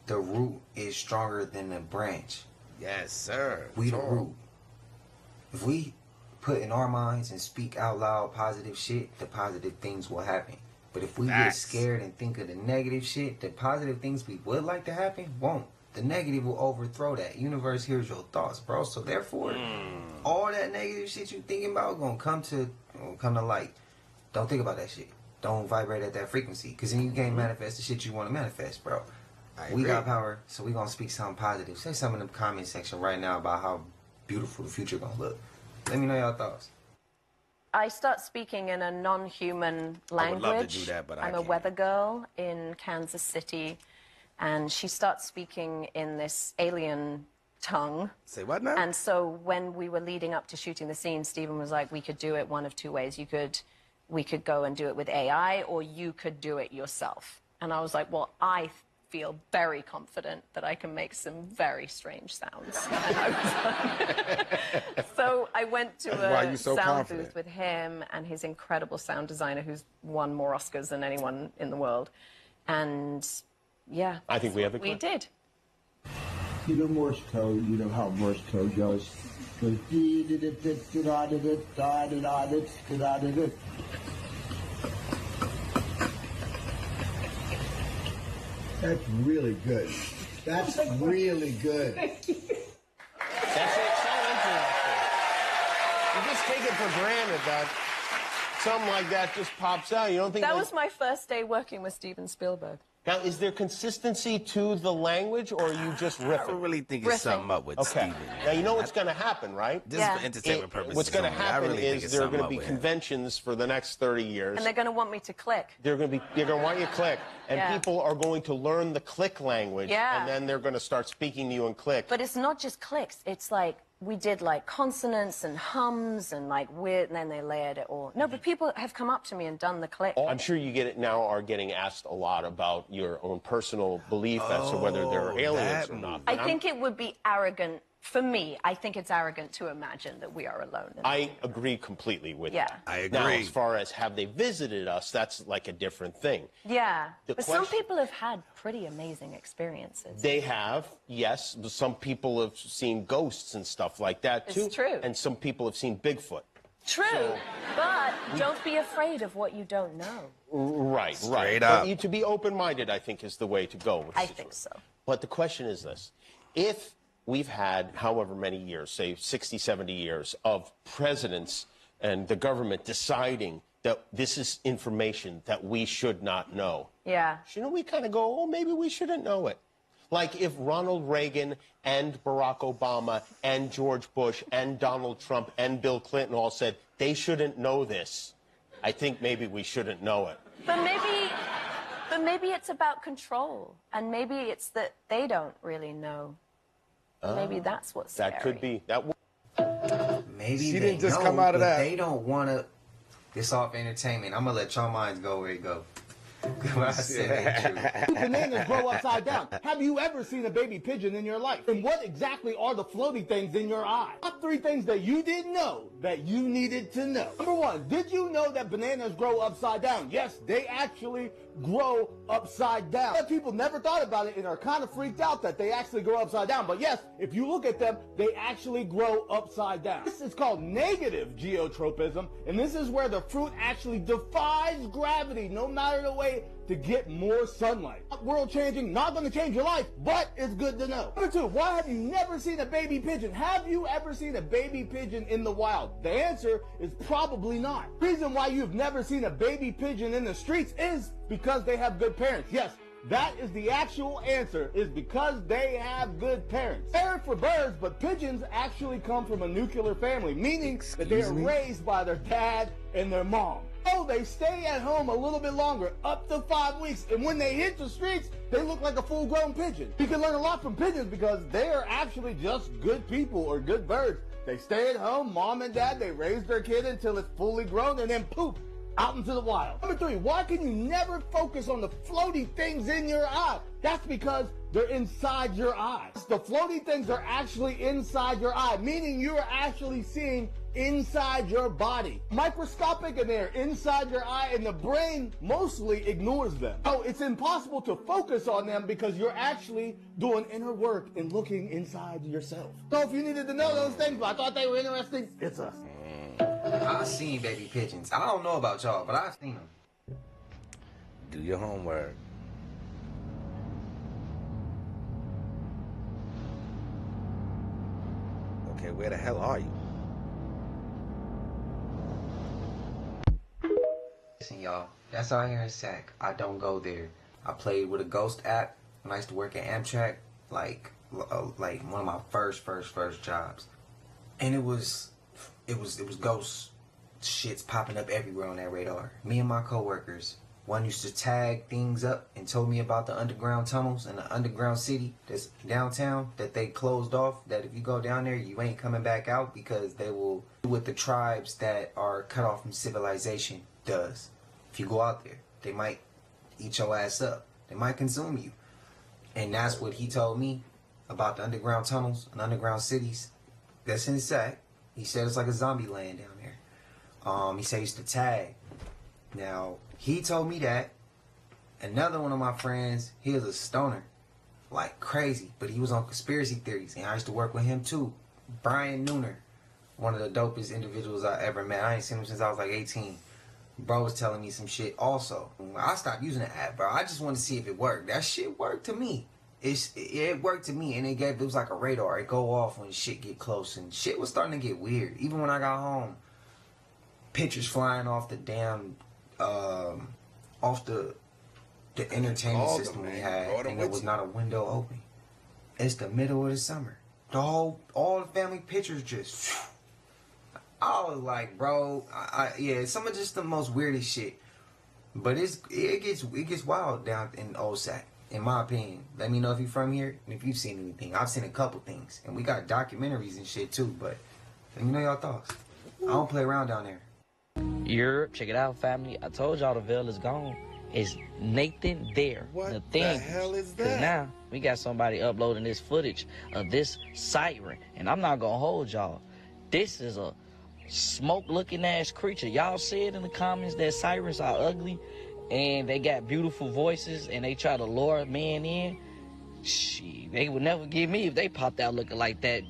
The root is stronger than the branch. Yes, sir. We the root. If we put in our minds and speak out loud positive shit, the positive things will happen. But if we get scared and think of the negative shit, the positive things we would like to happen won't. The negative will overthrow that. Universe hears your thoughts, bro. So therefore, all that negative shit you thinking about gonna come to light. Don't think about that shit. Don't vibrate at that frequency, because then you can't manifest the shit you want to manifest, bro. We got power, so we gonna speak something positive. Say something in the comment section right now about how beautiful the future gonna look. Let me know your thoughts. I start speaking in a non-human language. I would love to do that, but I'm a weather girl in Kansas City, and she starts speaking in this alien tongue. Say what now? And so when we were leading up to shooting the scene, Stephen was like, we could do it one of two ways. We could go and do it with AI, or you could do it yourself. And I was like, well, I feel very confident that I can make some very strange sounds. So I went to a sound booth with him and his incredible sound designer who's won more Oscars than anyone in the world. And yeah, I think we have the we did. You know Morse code, you know how Morse code goes. That's really good. That's really good. That's so interesting. You just take it for granted that something like that just pops out. You don't think That was my first day working with Steven Spielberg. Now, is there consistency to the language, or are you just riffing? I really think it's something up with Steven. Now, you know what's going to happen, right? This is for entertainment purposes. What's going to only. I happen really think is it's there are something going to up be with him. conventions for the next 30 years. And they're going to want me to click. They're going to want you to click, and Yeah. people are going to learn the click language, Yeah. and then they're going to start speaking to you in click. But it's not just clicks. It's like we did like consonants and hums and like weird, and then they layered it all. No, but people have come up to me and done the click. I'm sure you are getting asked a lot about your own personal belief as to whether there are aliens or not. I think it would be arrogant. For me, I think it's arrogant to imagine that we are alone. I agree completely with you. Yeah. I Now, agree. as far as have they visited us, that's like a different thing. Yeah. The But some question- people have had pretty amazing experiences. They have, yes. But some people have seen ghosts and stuff like that, too. It's true. And some people have seen Bigfoot. True. But don't be afraid of what you don't know. Right, Straight right. up. But to be open-minded, I think, is the way to go. I think so. But the question is this. If we've had however many years, say 60, 70 years, of presidents and the government deciding that this is information that we should not know. Yeah. Shouldn't we kind of go, oh, maybe we shouldn't know it? Like if Ronald Reagan and Barack Obama and George Bush and Donald Trump and Bill Clinton all said they shouldn't know this, I think maybe we shouldn't know it. But maybe it's about control, and maybe it's that they don't really know. Maybe that's what's scary. That could be. That. Maybe She they didn't just know, come out of but that. They don't want to. This off entertainment. I'm gonna let y'all minds go where you go. What I said ain't true. Bananas grow upside down. Have you ever seen a baby pigeon in your life? And what exactly are the floaty things in your eye? Top 3 things that you didn't know that you needed to know. Number 1, did you know that bananas grow upside down? Yes, they actually grow upside down. A lot of people never thought about it and are kind of freaked out that they actually grow upside down. But yes, if you look at them, they actually grow upside down. This is called negative geotropism, and this is where the fruit actually defies gravity, no matter the way, to get more sunlight. World changing, not going to change your life, but it's good to know. Number 2, why have you never seen a baby pigeon? Have you ever seen a baby pigeon in the wild? The answer is probably not. The reason why you've never seen a baby pigeon in the streets is because they have good parents. Yes, that is the actual answer, is because they have good parents. They're for birds, but pigeons actually come from a nuclear family, meaning that they are raised by their dad and their mom. So they stay at home a little bit longer, up to 5 weeks, and when they hit the streets, they look like a full-grown pigeon. You can learn a lot from pigeons because they are actually just good people or good birds. They stay at home, mom and dad, they raise their kid until it's fully grown, and then poof, out into the wild. Number 3, why can you never focus on the floaty things in your eye? That's because they're inside your eye. The floaty things are actually inside your eye, meaning you are actually seeing inside your body. Microscopic, and they're inside your eye, and the brain mostly ignores them. So it's impossible to focus on them because you're actually doing inner work and looking inside yourself. So if you needed to know those things, but I thought they were interesting, it's us. I've seen baby pigeons. I don't know about y'all, but I've seen them. Do your homework. Okay, where the hell are you? Listen, y'all, that's out here in SAC. I don't go there. I played with a Ghost app when I used to work at Amtrak, like one of my first jobs, and it was ghost shits popping up everywhere on that radar. Me and my coworkers, one used to tag things up and told me about the underground tunnels and the underground city that's downtown that they closed off, that if you go down there you ain't coming back out because they will do what the tribes that are cut off from civilization does. If you go out there, they might eat your ass up. They might consume you. And that's what he told me about the underground tunnels and underground cities. That's in SAC. He said it's like a zombie land down there. He said he used to tag. Now, he told me that. Another one of my friends, he was a stoner. Like crazy. But he was on conspiracy theories. And I used to work with him too. Brian Nooner. One of the dopest individuals I ever met. I ain't seen him since I was like 18. Bro was telling me some shit also. I stopped using the app, bro. I just wanted to see if it worked. That shit worked to me. It worked to me, and it was like a radar. It go off when shit get close, and shit was starting to get weird. Even when I got home, pictures flying off the damn, off the entertainment system we had, and there was not a window open. It's the middle of the summer. All the family pictures just. I was like, bro, yeah, some of just the most weirdest shit. But it gets wild down in OSAC, in my opinion. Let me know if you're from here and if you've seen anything. I've seen a couple things, and we got documentaries and shit too. But let me know your thoughts. I don't play around down there. Europe, check it out, family. I told y'all the veil is gone. It's Nathan there. What the hell is that? Because now we got somebody uploading this footage of this siren, and I'm not gonna hold y'all. This is a smoke-looking ass creature. Y'all said in the comments that sirens are ugly and they got beautiful voices and they try to lure a man in. Shit, they would never get me if they popped out looking like that.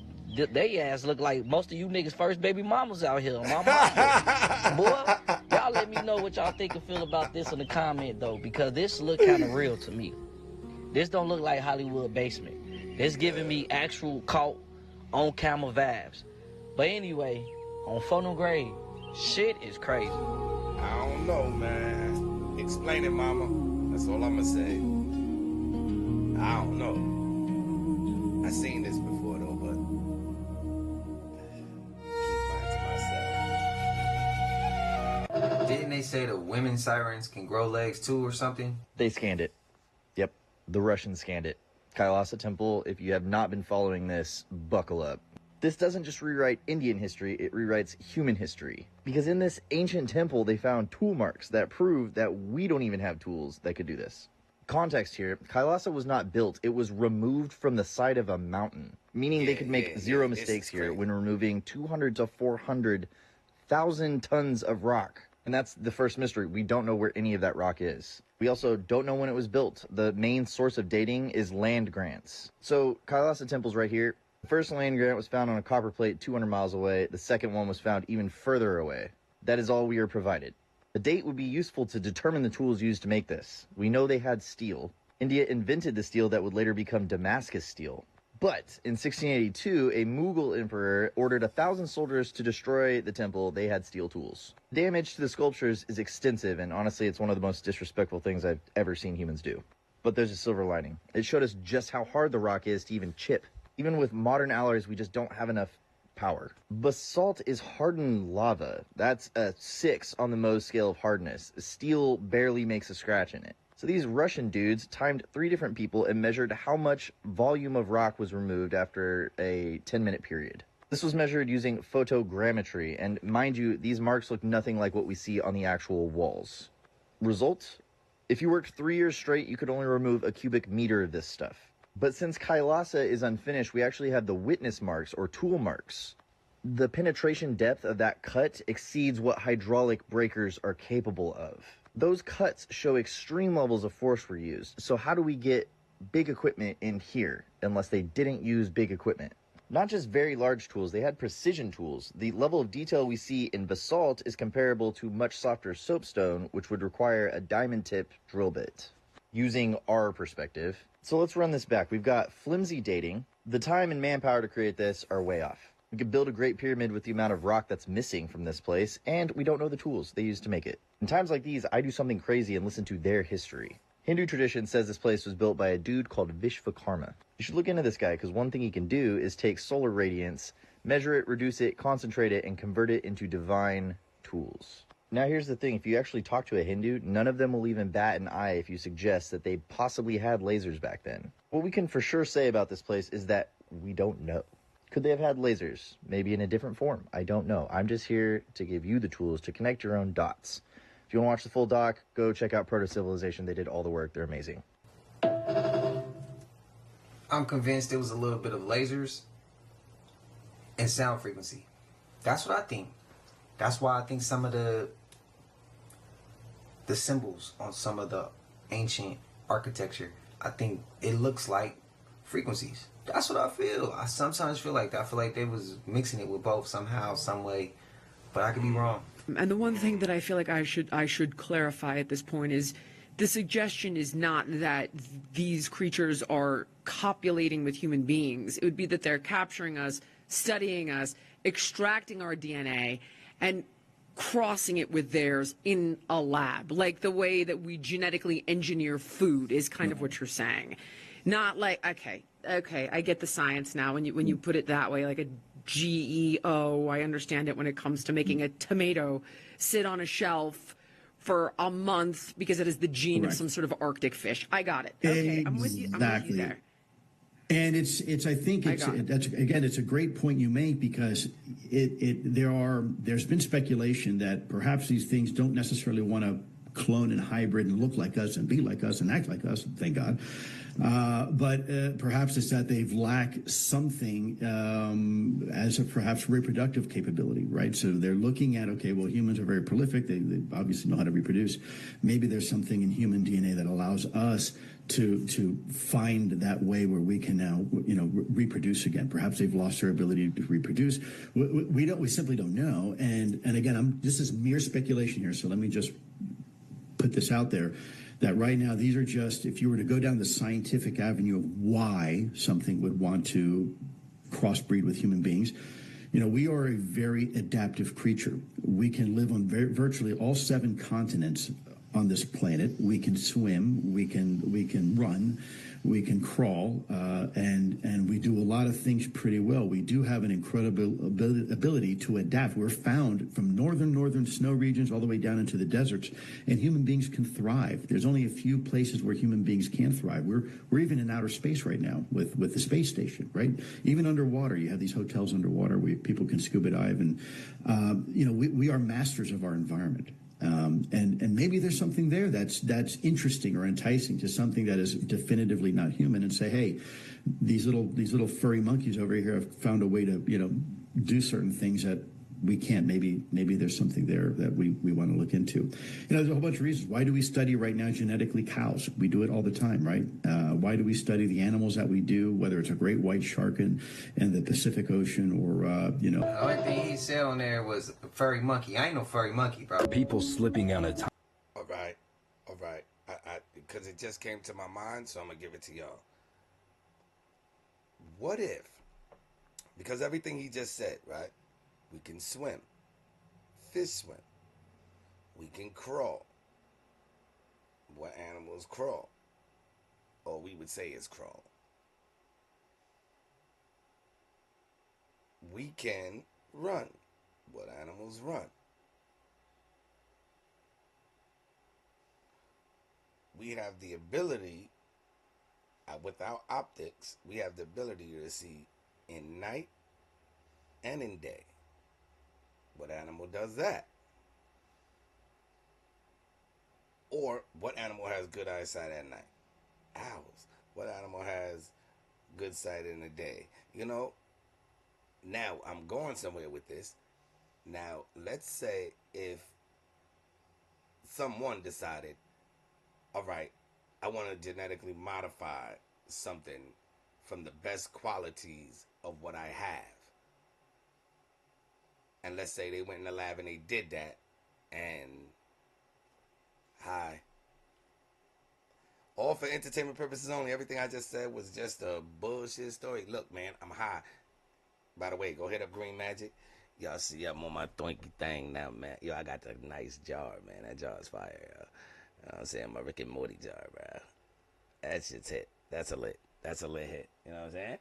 They ass look like most of you niggas' first baby mamas out here. My mama. Boy, y'all let me know what y'all think and feel about this in the comment though, because this look kind of real to me. This don't look like Hollywood Basement. It's giving me actual caught on camera vibes. But anyway, on Phono Grade, shit is crazy. I don't don't know, man. Explain it, mama. That's all I'ma say. I don't know. I seen this before though, but keep mine to myself. Didn't they say the women sirens can grow legs too or something? They scanned it. Yep, the Russians scanned it. Kailasa Temple, if you have not been following this, buckle up. This doesn't just rewrite Indian history, it rewrites human history. Because in this ancient temple, they found tool marks that prove that we don't even have tools that could do this. Context here, Kailasa was not built, it was removed from the side of a mountain. Meaning they could make zero mistakes here when removing 200 to 400,000 tons of rock. And that's the first mystery. We don't know where any of that rock is. We also don't know when it was built. The main source of dating is land grants. So Kailasa Temple's right here. The first land grant was found on a copper plate 200 miles away. The second one was found even further away. That is all we are provided. The date would be useful to determine the tools used to make this. We know they had steel. India invented the steel that would later become Damascus steel. But in 1682, a Mughal emperor ordered 1,000 soldiers to destroy the temple. They had steel tools. Damage to the sculptures is extensive, and honestly, it's one of the most disrespectful things I've ever seen humans do. But there's a silver lining. It showed us just how hard the rock is to even chip. Even with modern alloys, we just don't have enough power. Basalt is hardened lava. That's a 6 on the Mohs scale of hardness. Steel barely makes a scratch in it. So these Russian dudes timed 3 different people and measured how much volume of rock was removed after a 10-minute period. This was measured using photogrammetry, and mind you, these marks look nothing like what we see on the actual walls. Result? If you worked 3 years straight, you could only remove a cubic meter of this stuff. But since Kailasa is unfinished, we actually have the witness marks, or tool marks. The penetration depth of that cut exceeds what hydraulic breakers are capable of. Those cuts show extreme levels of force were used. So how do we get big equipment in here, unless they didn't use big equipment? Not just very large tools, they had precision tools. The level of detail we see in basalt is comparable to much softer soapstone, which would require a diamond tip drill bit. Using our perspective. So let's run this back. We've got flimsy dating. The time and manpower to create this are way off. We could build a great pyramid with the amount of rock that's missing from this place, and we don't know the tools they used to make it. In times like these, I do something crazy and listen to their history. Hindu tradition says this place was built by a dude called Vishvakarma. You should look into this guy, because one thing he can do is take solar radiance, measure it, reduce it, concentrate it, and convert it into divine tools. Now here's the thing, if you actually talk to a Hindu, none of them will even bat an eye if you suggest that they possibly had lasers back then. What we can for sure say about this place is that we don't know. Could they have had lasers? Maybe in a different form. I don't know. I'm just here to give you the tools to connect your own dots. If you want to watch the full doc, go check out Proto-Civilization. They did all the work. They're amazing. I'm convinced it was a little bit of lasers and sound frequency. That's what I think. That's why I think some of the symbols on some of the ancient architecture, I think it looks like frequencies. That's what I feel. I sometimes feel like that. I feel like they was mixing it with both somehow, some way, but I could be wrong. And the one thing that I feel like I should clarify at this point is the suggestion is not that these creatures are copulating with human beings. It would be that they're capturing us, studying us, extracting our DNA, and crossing it with theirs in a lab, like the way that we genetically engineer food is kind of what you're saying. Not like, okay, I get the science now when you put it that way, like a GEO, I understand it when it comes to making a tomato sit on a shelf for a month because it is the gene of some sort of Arctic fish. I got it. Okay, I'm with you there. And it's I think it's a great point you make, because there's been speculation that perhaps these things don't necessarily want to clone and hybrid and look like us and be like us and act like us, thank God. But perhaps it's that they've lacked something as a perhaps reproductive capability, right? So they're looking at, okay, well, humans are very prolific. They obviously know how to reproduce. Maybe there's something in human DNA that allows us to find that way where we can now, reproduce again. Perhaps they've lost their ability to reproduce. We simply don't know. And again, this is mere speculation here. So let me just put this out there, that right now these are just, if you were to go down the scientific avenue of why something would want to crossbreed with human beings, we are a very adaptive creature. We can live on virtually all 7 continents on this planet. We can swim, we can run, we can crawl, and we do a lot of things pretty well. We do have an incredible ability to adapt. We're found from northern snow regions all the way down into the deserts, and human beings can thrive. There's only a few places where human beings can thrive. We're even in outer space right now with the space station, right? Even underwater, you have these hotels underwater where people can scuba dive, and we are masters of our environment. And maybe there's something there that's interesting or enticing to something that is definitively not human, and say, hey, these little furry monkeys over here have found a way to do certain things that we can't. Maybe there's something there that we want to look into. There's a whole bunch of reasons. Why do we study right now genetically cows? We do it all the time, right? Why do we study the animals that we do, whether it's a great white shark in the Pacific Ocean or The only thing he said on there was a furry monkey. I ain't no furry monkey, bro. People slipping out of time. All right. I because it just came to my mind, so I'm gonna give it to y'all. What if, because everything he just said, right? We can swim, fish swim. We can crawl. What animals crawl? Or we would say is crawl. We can run. What animals run? We have the ability, without optics, we have the ability to see in night and in day. What animal does that? Or what animal has good eyesight at night? Owls. What animal has good sight in the day? Now I'm going somewhere with this. Now, let's say if someone decided, all right, I want to genetically modify something from the best qualities of what I have. And let's say they went in the lab and they did that, and all for entertainment purposes only. Everything I just said was just a bullshit story. Look, man, I'm high. By the way, go hit up Green Magic. Y'all see I'm on my thwinky thing now, man. Yo, I got the nice jar, man. That jar's fire, yo. You know what I'm saying? My Rick and Morty jar, bro. That shit's hit. That's a lit hit. You know what I'm saying?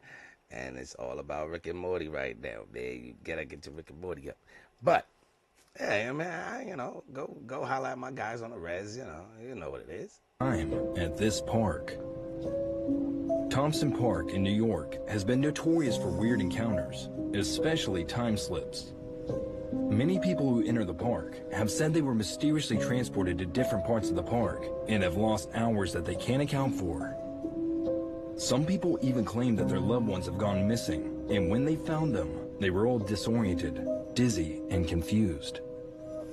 And it's all about Rick and Morty right now, man. You gotta get your Rick and Morty up. But, hey, man, go holler at my guys on the res, you know what it is. Time at this park. Thompson Park in New York has been notorious for weird encounters, especially time slips. Many people who enter the park have said they were mysteriously transported to different parts of the park and have lost hours that they can't account for. Some people even claim that their loved ones have gone missing, and when they found them, they were all disoriented, dizzy, and confused.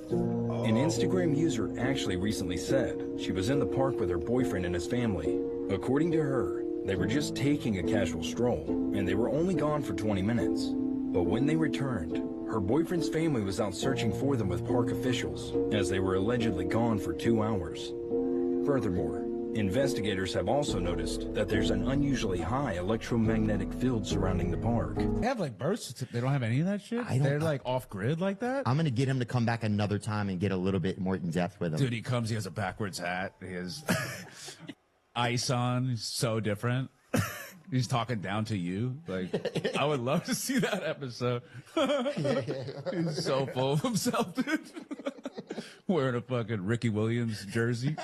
An Instagram user actually recently said she was in the park with her boyfriend and his family. According to her, they were just taking a casual stroll, and they were only gone for 20 minutes. But when they returned, her boyfriend's family was out searching for them with park officials, as they were allegedly gone for 2 hours. Furthermore, investigators have also noticed that there's an unusually high electromagnetic field surrounding the park. They have like birth certificates. They don't have any of that shit? They're like off grid like that? I'm going to get him to come back another time and get a little bit more in depth with him. Dude, he comes, he has a backwards hat. He has ice on. He's so different. He's talking down to you. Like, I would love to see that episode. He's so full of himself, dude. Wearing a fucking Ricky Williams jersey.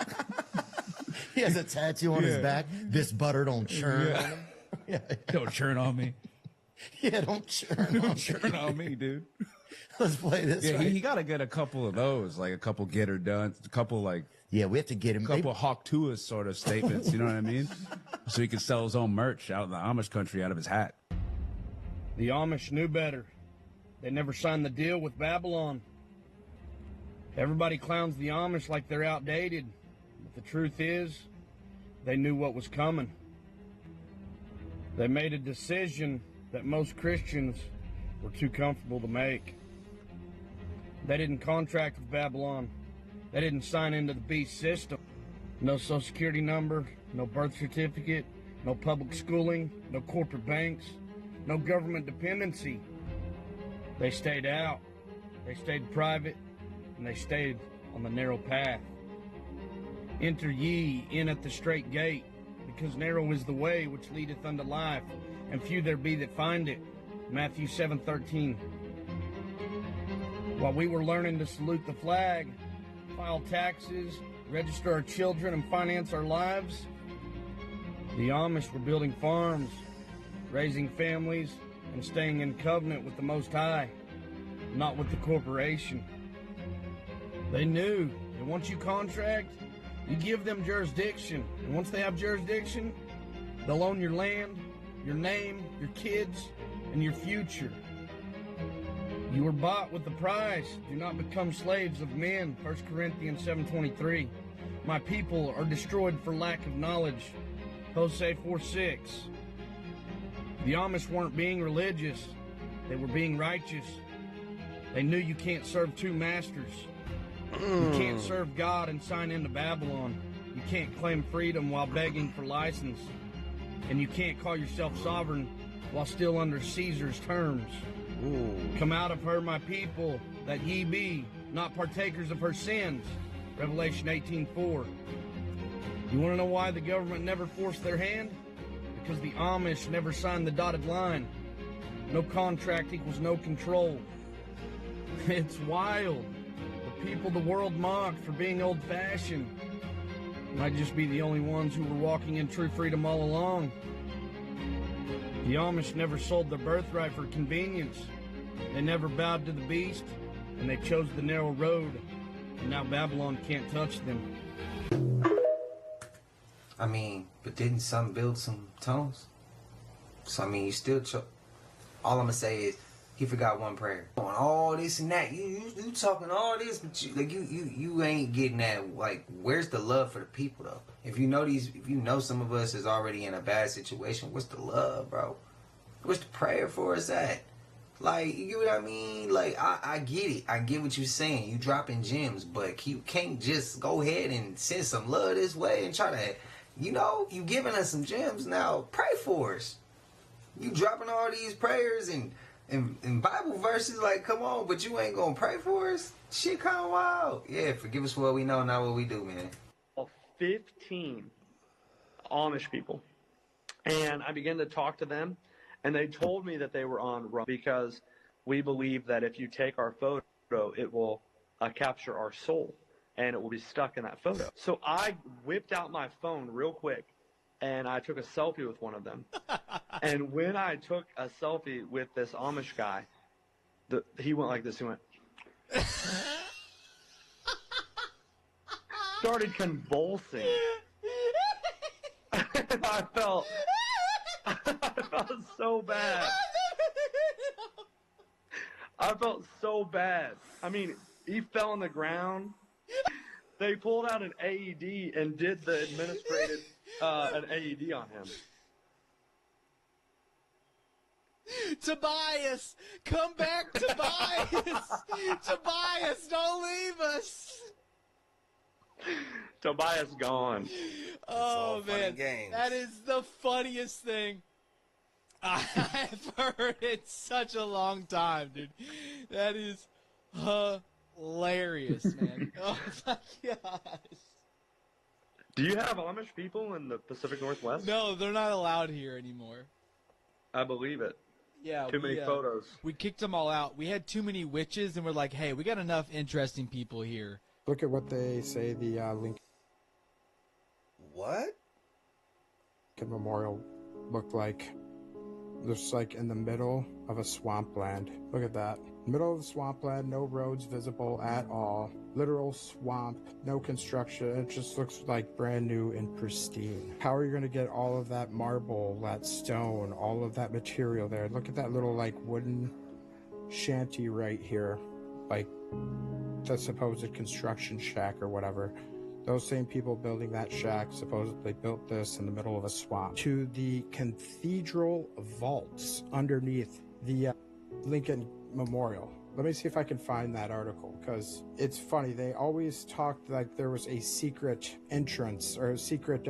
He has a tattoo on his back. This butter don't churn on him. Yeah. Don't churn on me. Yeah, don't churn on me, dude. Let's play this. Yeah, right. he got to get a couple of those, like a couple get her done, a couple like. Yeah, we have to get him. A couple Hawk Tuah sort of statements, you know what I mean? So he can sell his own merch out in the Amish country out of his hat. The Amish knew better. They never signed the deal with Babylon. Everybody clowns the Amish like they're outdated. But the truth is, they knew what was coming. They made a decision that most Christians were too comfortable to make. They didn't contract with Babylon. They didn't sign into the beast system. No social security number, no birth certificate, no public schooling, no corporate banks, no government dependency. They stayed out. They stayed private, and they stayed on the narrow path. Enter ye in at the strait gate, because narrow is the way which leadeth unto life, and few there be that find it. Matthew 7:13. While we were learning to salute the flag, file taxes, register our children, and finance our lives, the Amish were building farms, raising families, and staying in covenant with the Most High, not with the corporation. They knew that once you contract, you give them jurisdiction, and once they have jurisdiction, they'll own your land, your name, your kids, and your future. You were bought with a price. Do not become slaves of men. 1 Corinthians 7:23. My people are destroyed for lack of knowledge. Hosea 4:6. The Amish weren't being religious. They were being righteous. They knew you can't serve two masters. You can't serve God and sign into Babylon. You can't claim freedom while begging for license. And you can't call yourself sovereign while still under Caesar's terms. Come out of her, my people, that ye be not partakers of her sins. Revelation 18:4. You want to know why the government never forced their hand? Because the Amish never signed the dotted line. No contract equals no control. It's wild. The people the world mocked for being old-fashioned might just be the only ones who were walking in true freedom all along. The Amish never sold their birthright for convenience. They never bowed to the beast, and they chose the narrow road. And now Babylon can't touch them. I mean, but didn't some build some tunnels? So, I mean, you still... all I'm going to say is, he forgot one prayer. On all this and that, you talking all this, but you ain't getting that. Like, where's the love for the people though? If you know some of us is already in a bad situation, what's the love, bro? What's the prayer for us at? Like, you get what I mean? Like, I get it. I get what you're saying. You dropping gems, but you can't just go ahead and send some love this way and try to, you giving us some gems now. Pray for us. You dropping all these prayers and Bible verses, like, come on, but you ain't gonna pray for us? Shit kind of wild. Yeah, forgive us for what we know, not what we do, man. 15 Amish people. And I began to talk to them, and they told me that they were on Rum because we believe that if you take our photo, it will capture our soul, and it will be stuck in that photo. So I whipped out my phone real quick, and I took a selfie with one of them. And when I took a selfie with this Amish guy, he went like this. He went. Started convulsing. And I felt so bad. I felt so bad. I mean, he fell on the ground. They pulled out an AED and did the administrative an AED on him. Tobias, come back, Tobias! Tobias, don't leave us! Tobias gone. Oh man, that is the funniest thing I've heard in such a long time, dude. That is hilarious, man. Oh my gosh. Do you have Amish people in the Pacific Northwest? No, they're not allowed here anymore. I believe it. Yeah, too many photos. We kicked them all out. We had too many witches, and we're like, hey, we got enough interesting people here. Look at what they say the Lincoln. What? Memorial looked like. Looks like in the middle of a swampland. Look at that. Middle of the swampland, no roads visible at all. Literal swamp, no construction. It just looks like brand new and pristine. How are you going to get all of that marble, that stone, all of that material there? Look at that little like wooden shanty right here. Like the supposed construction shack or whatever. Those same people building that shack supposedly built this in the middle of a swamp. To the cathedral vaults underneath the Lincoln Memorial. Let me see if I can find that article, because it's funny. They always talked like there was a secret entrance or a secret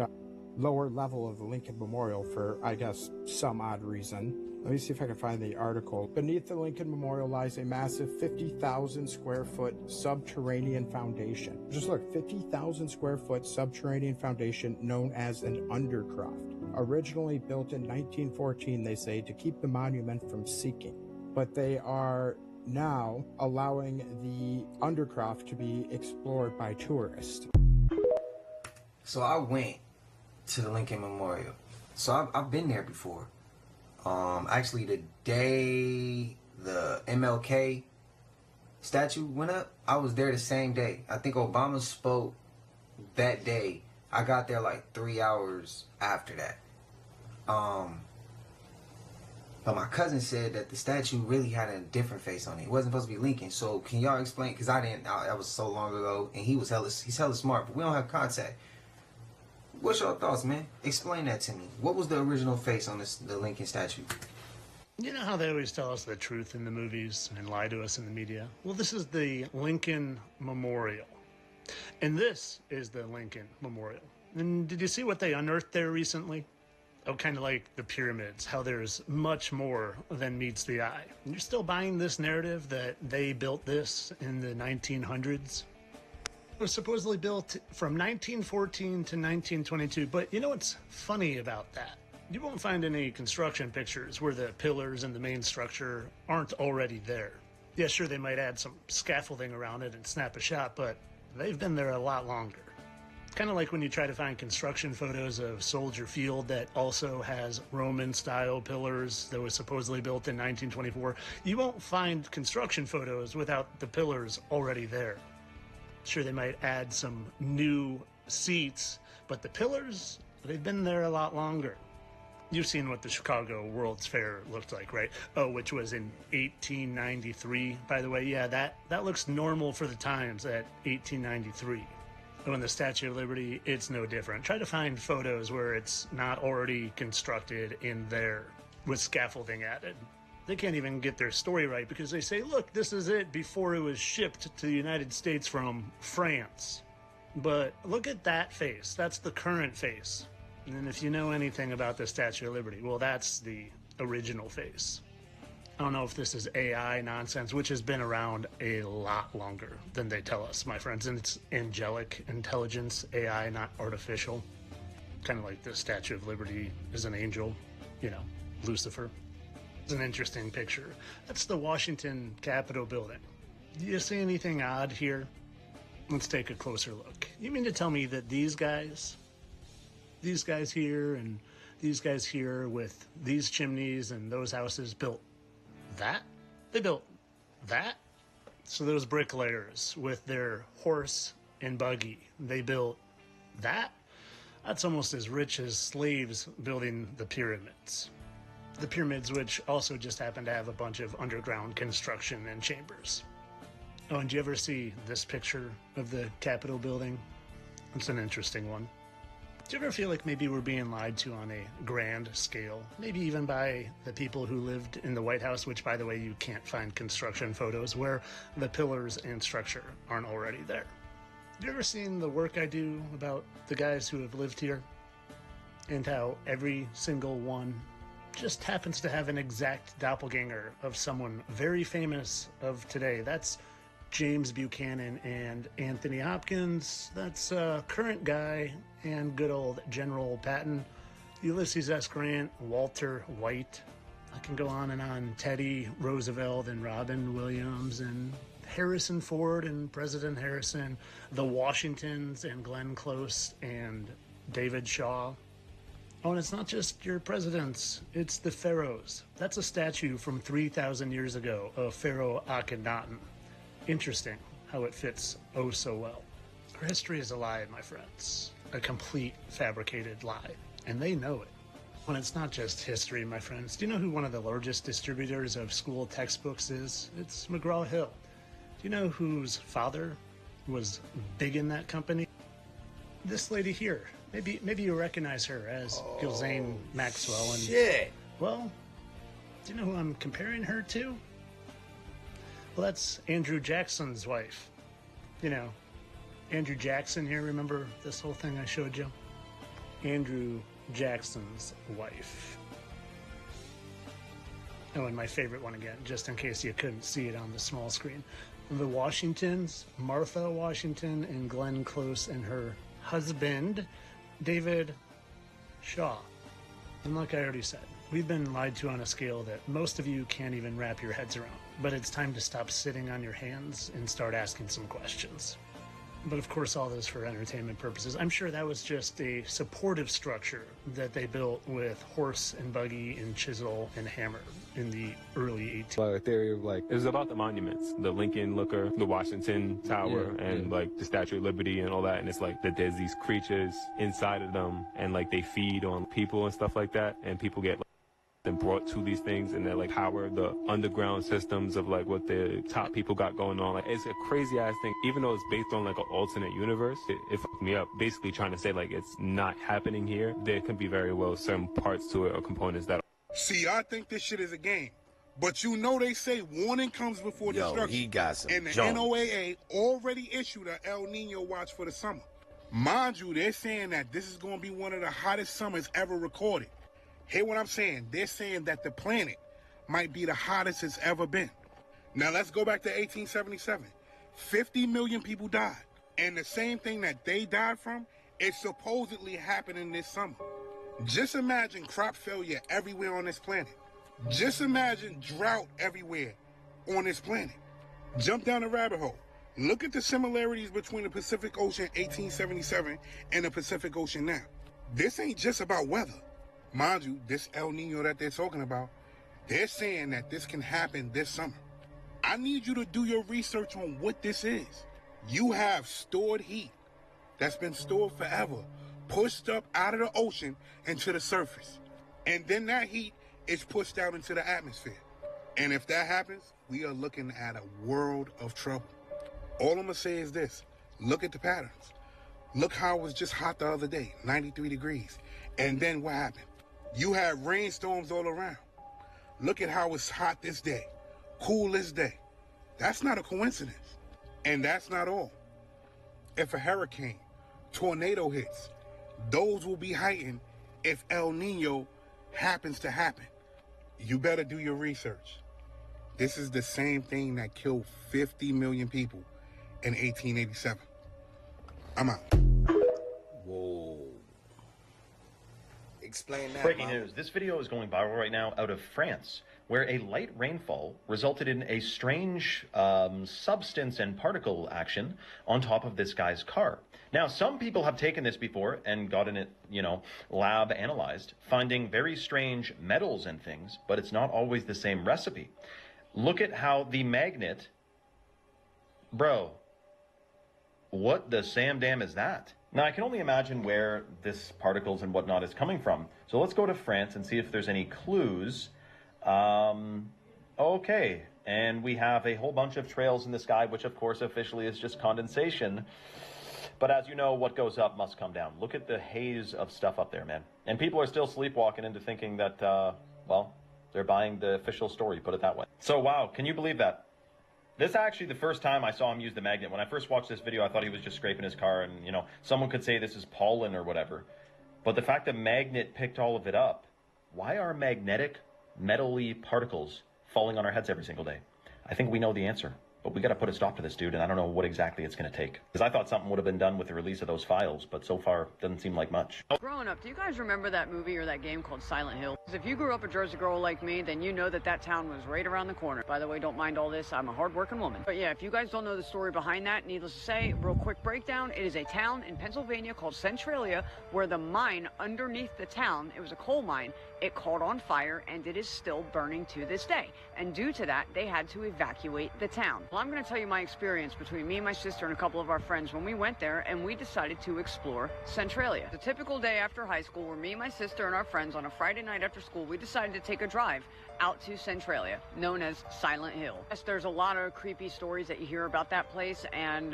lower level of the Lincoln Memorial for, I guess, some odd reason. Let me see if I can find the article. Beneath the Lincoln Memorial lies a massive 50,000 square foot subterranean foundation. Just look, 50,000 square foot subterranean foundation known as an undercroft. Originally built in 1914, they say, to keep the monument from sinking. But they are now allowing the undercroft to be explored by tourists. So I went to the Lincoln Memorial. So I've been there before. Actually, the day the MLK statue went up, I was there the same day. I think Obama spoke that day. I got there like 3 hours after that. But my cousin said that the statue really had a different face on it. It wasn't supposed to be Lincoln. So can y'all explain? Because that was so long ago, and he's hella smart, but we don't have contact. What's your thoughts, man? Explain that to me. What was the original face on the Lincoln statue? You know how they always tell us the truth in the movies and lie to us in the media? Well, this is the Lincoln Memorial. And this is the Lincoln Memorial. And did you see what they unearthed there recently? Oh, kind of like the pyramids, how there's much more than meets the eye. And you're still buying this narrative that they built this in the 1900s? It was supposedly built from 1914 to 1922, but you know what's funny about that? You won't find any construction pictures where the pillars and the main structure aren't already there. Yeah, sure, they might add some scaffolding around it and snap a shot, but they've been there a lot longer. Kind of like when you try to find construction photos of Soldier Field that also has Roman-style pillars that was supposedly built in 1924. You won't find construction photos without the pillars already there. Sure, they might add some new seats, but the pillars, they've been there a lot longer. You've seen what the Chicago World's Fair looked like, right? Oh, which was in 1893, by the way. Yeah, that looks normal for the times at 1893. Oh, and the Statue of Liberty, it's no different. Try to find photos where it's not already constructed in there with scaffolding added. They can't even get their story right because they say, look, this is it before it was shipped to the United States from France. But look at that face. That's the current face. And if you know anything about the Statue of Liberty, well, that's the original face. I don't know if this is AI nonsense, which has been around a lot longer than they tell us, my friends. And it's angelic intelligence, AI, not artificial. Kind of like the Statue of Liberty is an angel, you know, Lucifer. It's an interesting picture. That's the Washington Capitol building. Do you see anything odd here? Let's take a closer look. You mean to tell me that these guys here and these guys here with these chimneys and those houses built that? They built that? So those bricklayers with their horse and buggy, they built that? That's almost as rich as slaves building the pyramids. The pyramids, which also just happen to have a bunch of underground construction and chambers. Oh, and do you ever see this picture of the Capitol building? It's an interesting one. Do you ever feel like maybe we're being lied to on a grand scale? Maybe even by the people who lived in the White House, which, by the way, you can't find construction photos where the pillars and structure aren't already there. Have you ever seen the work I do about the guys who have lived here? And how every single one just happens to have an exact doppelganger of someone very famous of today. That's James Buchanan and Anthony Hopkins. That's current guy and good old General Patton, Ulysses S. Grant, Walter White. I can go on and on. Teddy Roosevelt and Robin Williams and Harrison Ford and President Harrison, the Washingtons and Glenn Close and David Shaw. Oh, and it's not just your presidents, it's the pharaohs. That's a statue from 3,000 years ago of Pharaoh Akhenaten. Interesting how it fits oh so well. Our history is a lie, my friends. A complete fabricated lie. And they know it. When it's not just history, my friends. Do you know who one of the largest distributors of school textbooks is? It's McGraw-Hill. Do you know whose father was big in that company? This lady here. Maybe you recognize her as Ghislaine Maxwell. And, shit. Well, do you know who I'm comparing her to? Well, that's Andrew Jackson's wife. You know, Andrew Jackson here, remember this whole thing I showed you? Andrew Jackson's wife. Oh, and my favorite one again, just in case you couldn't see it on the small screen. The Washingtons, Martha Washington and Glenn Close and her husband, David Shaw. And like I already said, we've been lied to on a scale that most of you can't even wrap your heads around. But it's time to stop sitting on your hands and start asking some questions. But of course, all this for entertainment purposes. I'm sure that was just a supportive structure that they built with horse and buggy and chisel and hammer in the early 1800s. A theory of like, it was about the monuments, the Lincoln Looker, the Washington Tower, and like the Statue of Liberty and all that. And it's like that there's these creatures inside of them, and like they feed on people and stuff like that, and people get and brought to these things, and they're like power the underground systems of like what the top people got going on. Like, it's a crazy ass thing, even though it's based on like an alternate universe. It fucked me up, basically trying to say like it's not happening here. There can be very well certain parts to it or components that See, I think this shit is a game, but you know they say warning comes before destruction. He got some and the Jones. NOAA already issued an El Nino watch for the summer. Mind you, they're saying that this is going to be one of the hottest summers ever recorded. Hear what I'm saying? They're saying that the planet might be the hottest it's ever been. Now let's go back to 1877. 50 million people died. And the same thing that they died from is supposedly happening this summer. Just imagine crop failure everywhere on this planet. Just imagine drought everywhere on this planet. Jump down the rabbit hole. Look at the similarities between the Pacific Ocean 1877 and the Pacific Ocean now. This ain't just about weather. Mind you, this El Nino that they're talking about, they're saying that this can happen this summer. I need you to do your research on what this is. You have stored heat that's been stored forever, pushed up out of the ocean into the surface. And then that heat is pushed out into the atmosphere. And if that happens, we are looking at a world of trouble. All I'm gonna say is this, look at the patterns. Look how it was just hot the other day, 93 degrees. And then what happened? You had rainstorms all around. Look at how it's hot this day, cool this day. That's not a coincidence. And that's not all. If a hurricane, tornado hits, those will be heightened if El Nino happens to happen. You better do your research. This is the same thing that killed 50 million people in 1887. I'm out. Whoa. Explain that. Breaking Mama. news. This video is going viral right now out of France, where a light rainfall resulted in a strange substance and particle action on top of this guy's car. Now, some people have taken this before and gotten it, lab analyzed, finding very strange metals and things, but it's not always the same recipe. Look at how the magnet... Bro, what the Sam Dam is that? Now, I can only imagine where this particles and whatnot is coming from. So let's go to France and see if there's any clues. Okay, and we have a whole bunch of trails in the sky, which of course officially is just condensation. But as you know, what goes up must come down. Look at the haze of stuff up there, man. And people are still sleepwalking into thinking that, well, they're buying the official story, put it that way. So wow, can you believe that? This is actually the first time I saw him use the magnet. When I first watched this video, I thought he was just scraping his car and, someone could say this is pollen or whatever. But the fact that magnet picked all of it up, why are magnetic, metal-y particles falling on our heads every single day? I think we know the answer, but we got to put a stop to this, dude, and I don't know what exactly it's going to take. Because I thought something would have been done with the release of those files, but so far, doesn't seem like much. Growing up, do you guys remember that movie or that game called Silent Hill? Because if you grew up a Jersey girl like me, then you know that that town was right around the corner. By the way, don't mind all this, I'm a hard-working woman. But yeah, if you guys don't know the story behind that, needless to say, real quick breakdown, it is a town in Pennsylvania called Centralia, where the mine underneath the town, it was a coal mine, it caught on fire, and it is still burning to this day. And due to that, they had to evacuate the town. Well, I'm going to tell you my experience between me and my sister and a couple of our friends when we went there, and we decided to explore Centralia. It's a typical day after high school where me, my sister, and our friends on a Friday night after school, we decided to take a drive out to Centralia, known as Silent Hill. Yes, there's a lot of creepy stories that you hear about that place, and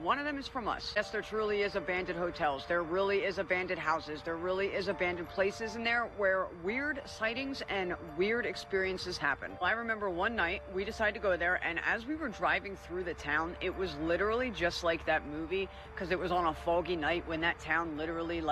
one of them is from us. Yes, there truly is abandoned hotels. There really is abandoned houses. There really is abandoned places in there where weird sightings and weird experiences happen. I remember one night we decided to go there, and as we were driving through the town, it was literally just like that movie, because it was on a foggy night when that town literally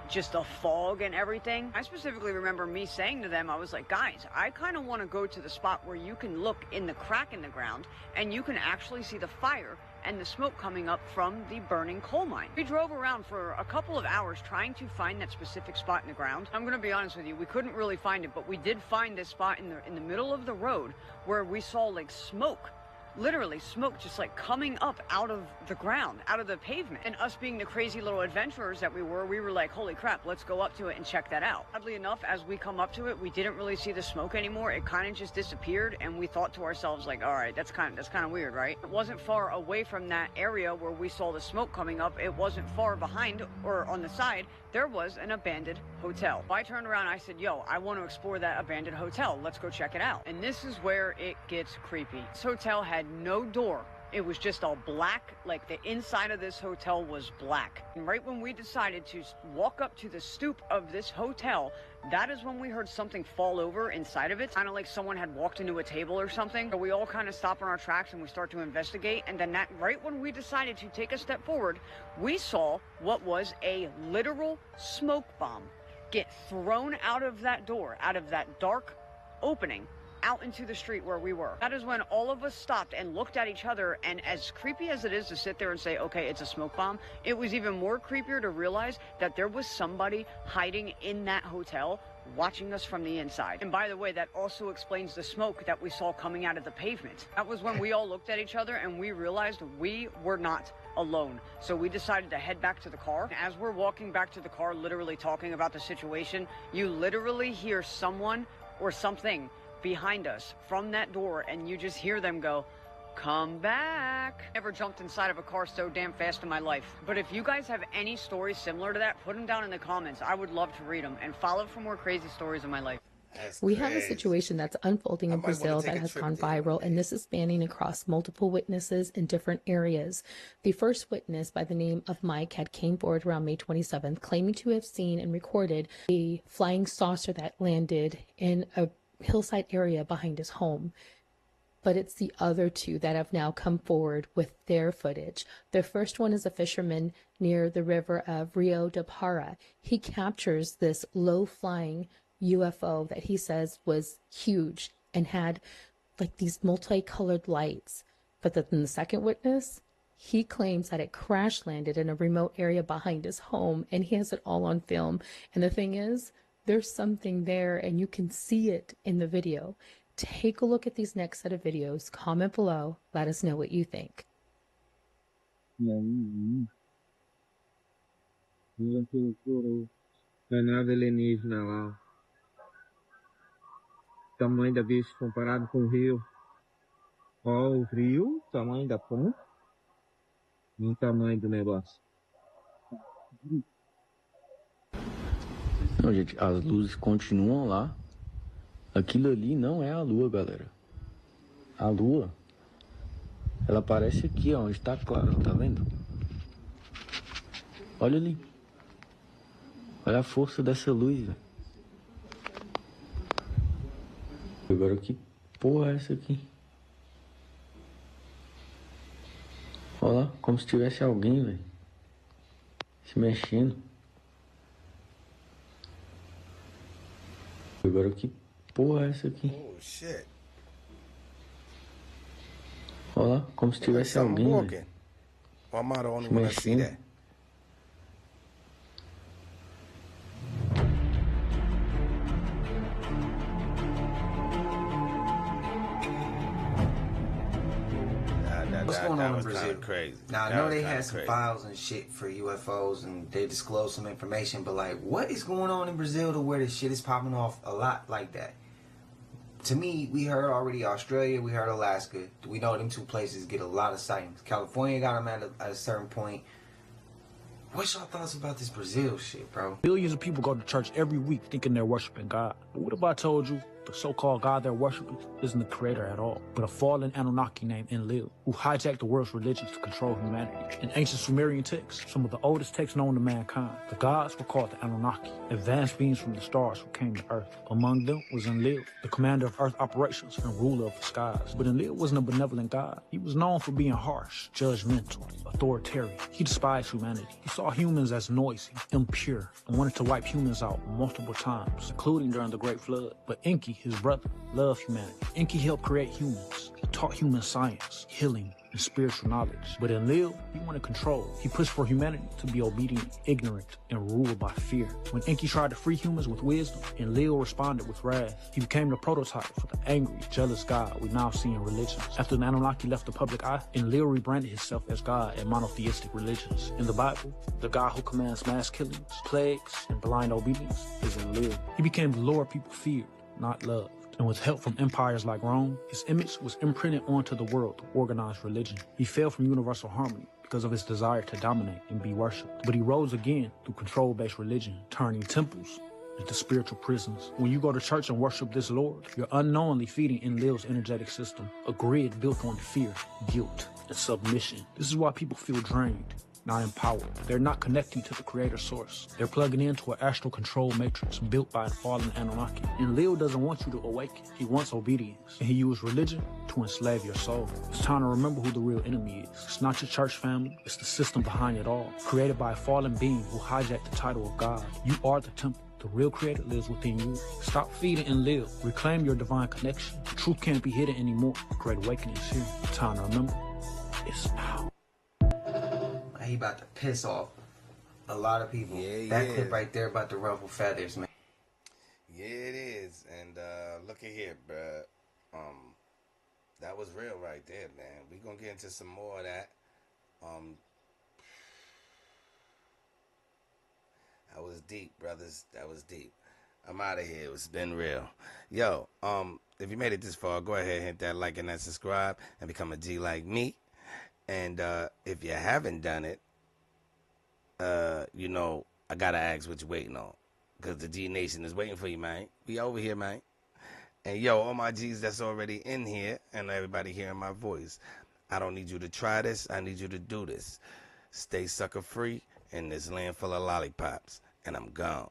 just a fog and everything. I specifically remember me saying to them, I was like, guys, I kind of want to go to the spot where you can look in the crack in the ground and you can actually see the fire and the smoke coming up from the burning coal mine. We drove around for a couple of hours trying to find that specific spot in the ground. I'm gonna be honest with you, we couldn't really find it, but we did find this spot in the middle of the road where we saw like smoke. Literally smoke just like coming up out of the ground, out of the pavement. And us being the crazy little adventurers that we were like, holy crap, let's go up to it and check that out. Oddly enough, as we come up to it, we didn't really see the smoke anymore. It kind of just disappeared, and we thought to ourselves like, all right, that's kind of weird, right? It wasn't far away from that area where we saw the smoke coming up. It wasn't far behind or on the side. There was an abandoned hotel. I turned around, I said, yo, I want to explore that abandoned hotel. Let's go check it out. And this is where it gets creepy. This hotel had no door. It was just all black, like the inside of this hotel was black. And right when we decided to walk up to the stoop of this hotel, that is when we heard something fall over inside of it. Kind of like someone had walked into a table or something. So we all kind of stop on our tracks and we start to investigate. And then right when we decided to take a step forward, we saw what was a literal smoke bomb get thrown out of that door, out of that dark opening, out into the street where we were. That is when all of us stopped and looked at each other, and as creepy as it is to sit there and say, okay, it's a smoke bomb, it was even more creepier to realize that there was somebody hiding in that hotel watching us from the inside. And by the way, that also explains the smoke that we saw coming out of the pavement. That was when we all looked at each other and we realized we were not alone. So we decided to head back to the car. As we're walking back to the car, literally talking about the situation, you literally hear someone or something behind us from that door, and you just hear them go, come back. Never jumped inside of a car so damn fast in my life. But if you guys have any stories similar to that, put them down in the comments. I would love to read them and follow for more crazy stories in my life. We have a situation that's unfolding in Brazil that has gone viral, and this is spanning across multiple witnesses in different areas. The first witness, by the name of Mike, had came forward around May 27th, claiming to have seen and recorded a flying saucer that landed in a hillside area behind his home. But it's the other two that have now come forward with their footage. The first one is a fisherman near the river of Rio de Para. He captures this low-flying UFO that he says was huge and had like these multicolored lights. But then the second witness, he claims that it crash landed in a remote area behind his home, and he has it all on film. And the thing is, there's something there, and you can see it in the video. Take a look at these next set of videos. Comment below. Let us know what you think. Nada alienígena lá. Tamanho da bicha comparado com o rio. Ó, o rio, tamanho da ponta. E o tamanho do negócio. Não, gente, as luzes continuam lá. Aquilo ali não é a lua, galera. A lua, ela aparece aqui, ó, onde tá claro, tá vendo? Olha ali. Olha a força dessa luz, velho. Agora que porra é essa aqui? Olha lá, como se tivesse alguém, velho, se mexendo. Agora que porra é essa aqui? Oh, shit. Olha lá, como se tivesse alguém, walking. velho, Why am I the only se one that see mexendo. that? What's going on in was Brazil? kinda crazy. Now, I That know was they kinda had some crazy. files and shit for UFOs, and they disclosed some information, but like, what is going on in Brazil to where this shit is popping off a lot like that? To me, we heard already Australia, we heard Alaska. We know them two places get a lot of sightings. California got them at a certain point. What's your thoughts about this Brazil shit, bro? Billions of people go to church every week thinking they're worshiping God. But what if I told you The so-called God they're worshiping isn't the creator at all, but a fallen Anunnaki named Enlil, who hijacked the world's religions to control humanity. In ancient Sumerian texts, some of the oldest texts known to mankind, the gods were called the Anunnaki, advanced beings from the stars who came to Earth. Among them was Enlil, the commander of Earth operations and ruler of the skies. But Enlil wasn't a benevolent god. He was known for being harsh, judgmental, authoritarian. He despised humanity. He saw humans as noisy, impure, and wanted to wipe humans out multiple times, including during the Great Flood. But Enki, his brother, loved humanity. Enki helped create humans. He taught human science, healing, and spiritual knowledge. But Enlil, he wanted control. He pushed for humanity to be obedient, ignorant, and ruled by fear. When Enki tried to free humans with wisdom, Enlil responded with wrath. He became the prototype for the angry, jealous God we now see in religions. After the Anunnaki left the public eye, Enlil rebranded himself as God in monotheistic religions. In the Bible, the God who commands mass killings, plagues, and blind obedience is Enlil. He became the Lord people feared, not loved. And with help from empires like Rome, his image was imprinted onto the world through organized religion. He fell from universal harmony because of his desire to dominate and be worshipped. But he rose again through control-based religion, turning temples into spiritual prisons. When you go to church and worship this Lord, you're unknowingly feeding Enlil's energetic system, a grid built on fear, guilt, and submission. This is why people feel drained, not empowered. They're not connecting to the creator source. They're plugging into an astral control matrix built by a fallen Anunnaki. Enlil doesn't want you to awaken. He wants obedience. And he used religion to enslave your soul. It's time to remember who the real enemy is. It's not your church family. It's the system behind it all. Created by a fallen being who hijacked the title of God. You are the temple. The real creator lives within you. Stop feeding Enlil. Reclaim your divine connection. The truth can't be hidden anymore. The Great Awakening is here. The time to remember. It's now. He about to piss off a lot of people. That clip right there about to ruffle feathers, man. Yeah, it is. And look at here, bruh. That was real right there, man. We gonna get into some more of that. That was deep, brothers. That was deep. I'm out of here. It's been real. Yo, if you made it this far, go ahead and hit that like and that subscribe and become a G like me. And if you haven't done it, you know, I gotta ask what you're waiting on. Because the G Nation is waiting for you, man. We over here, man. And yo, all my G's that's already in here and everybody hearing my voice, I don't need you to try this. I need you to do this. Stay sucker free in this land full of lollipops. And I'm gone.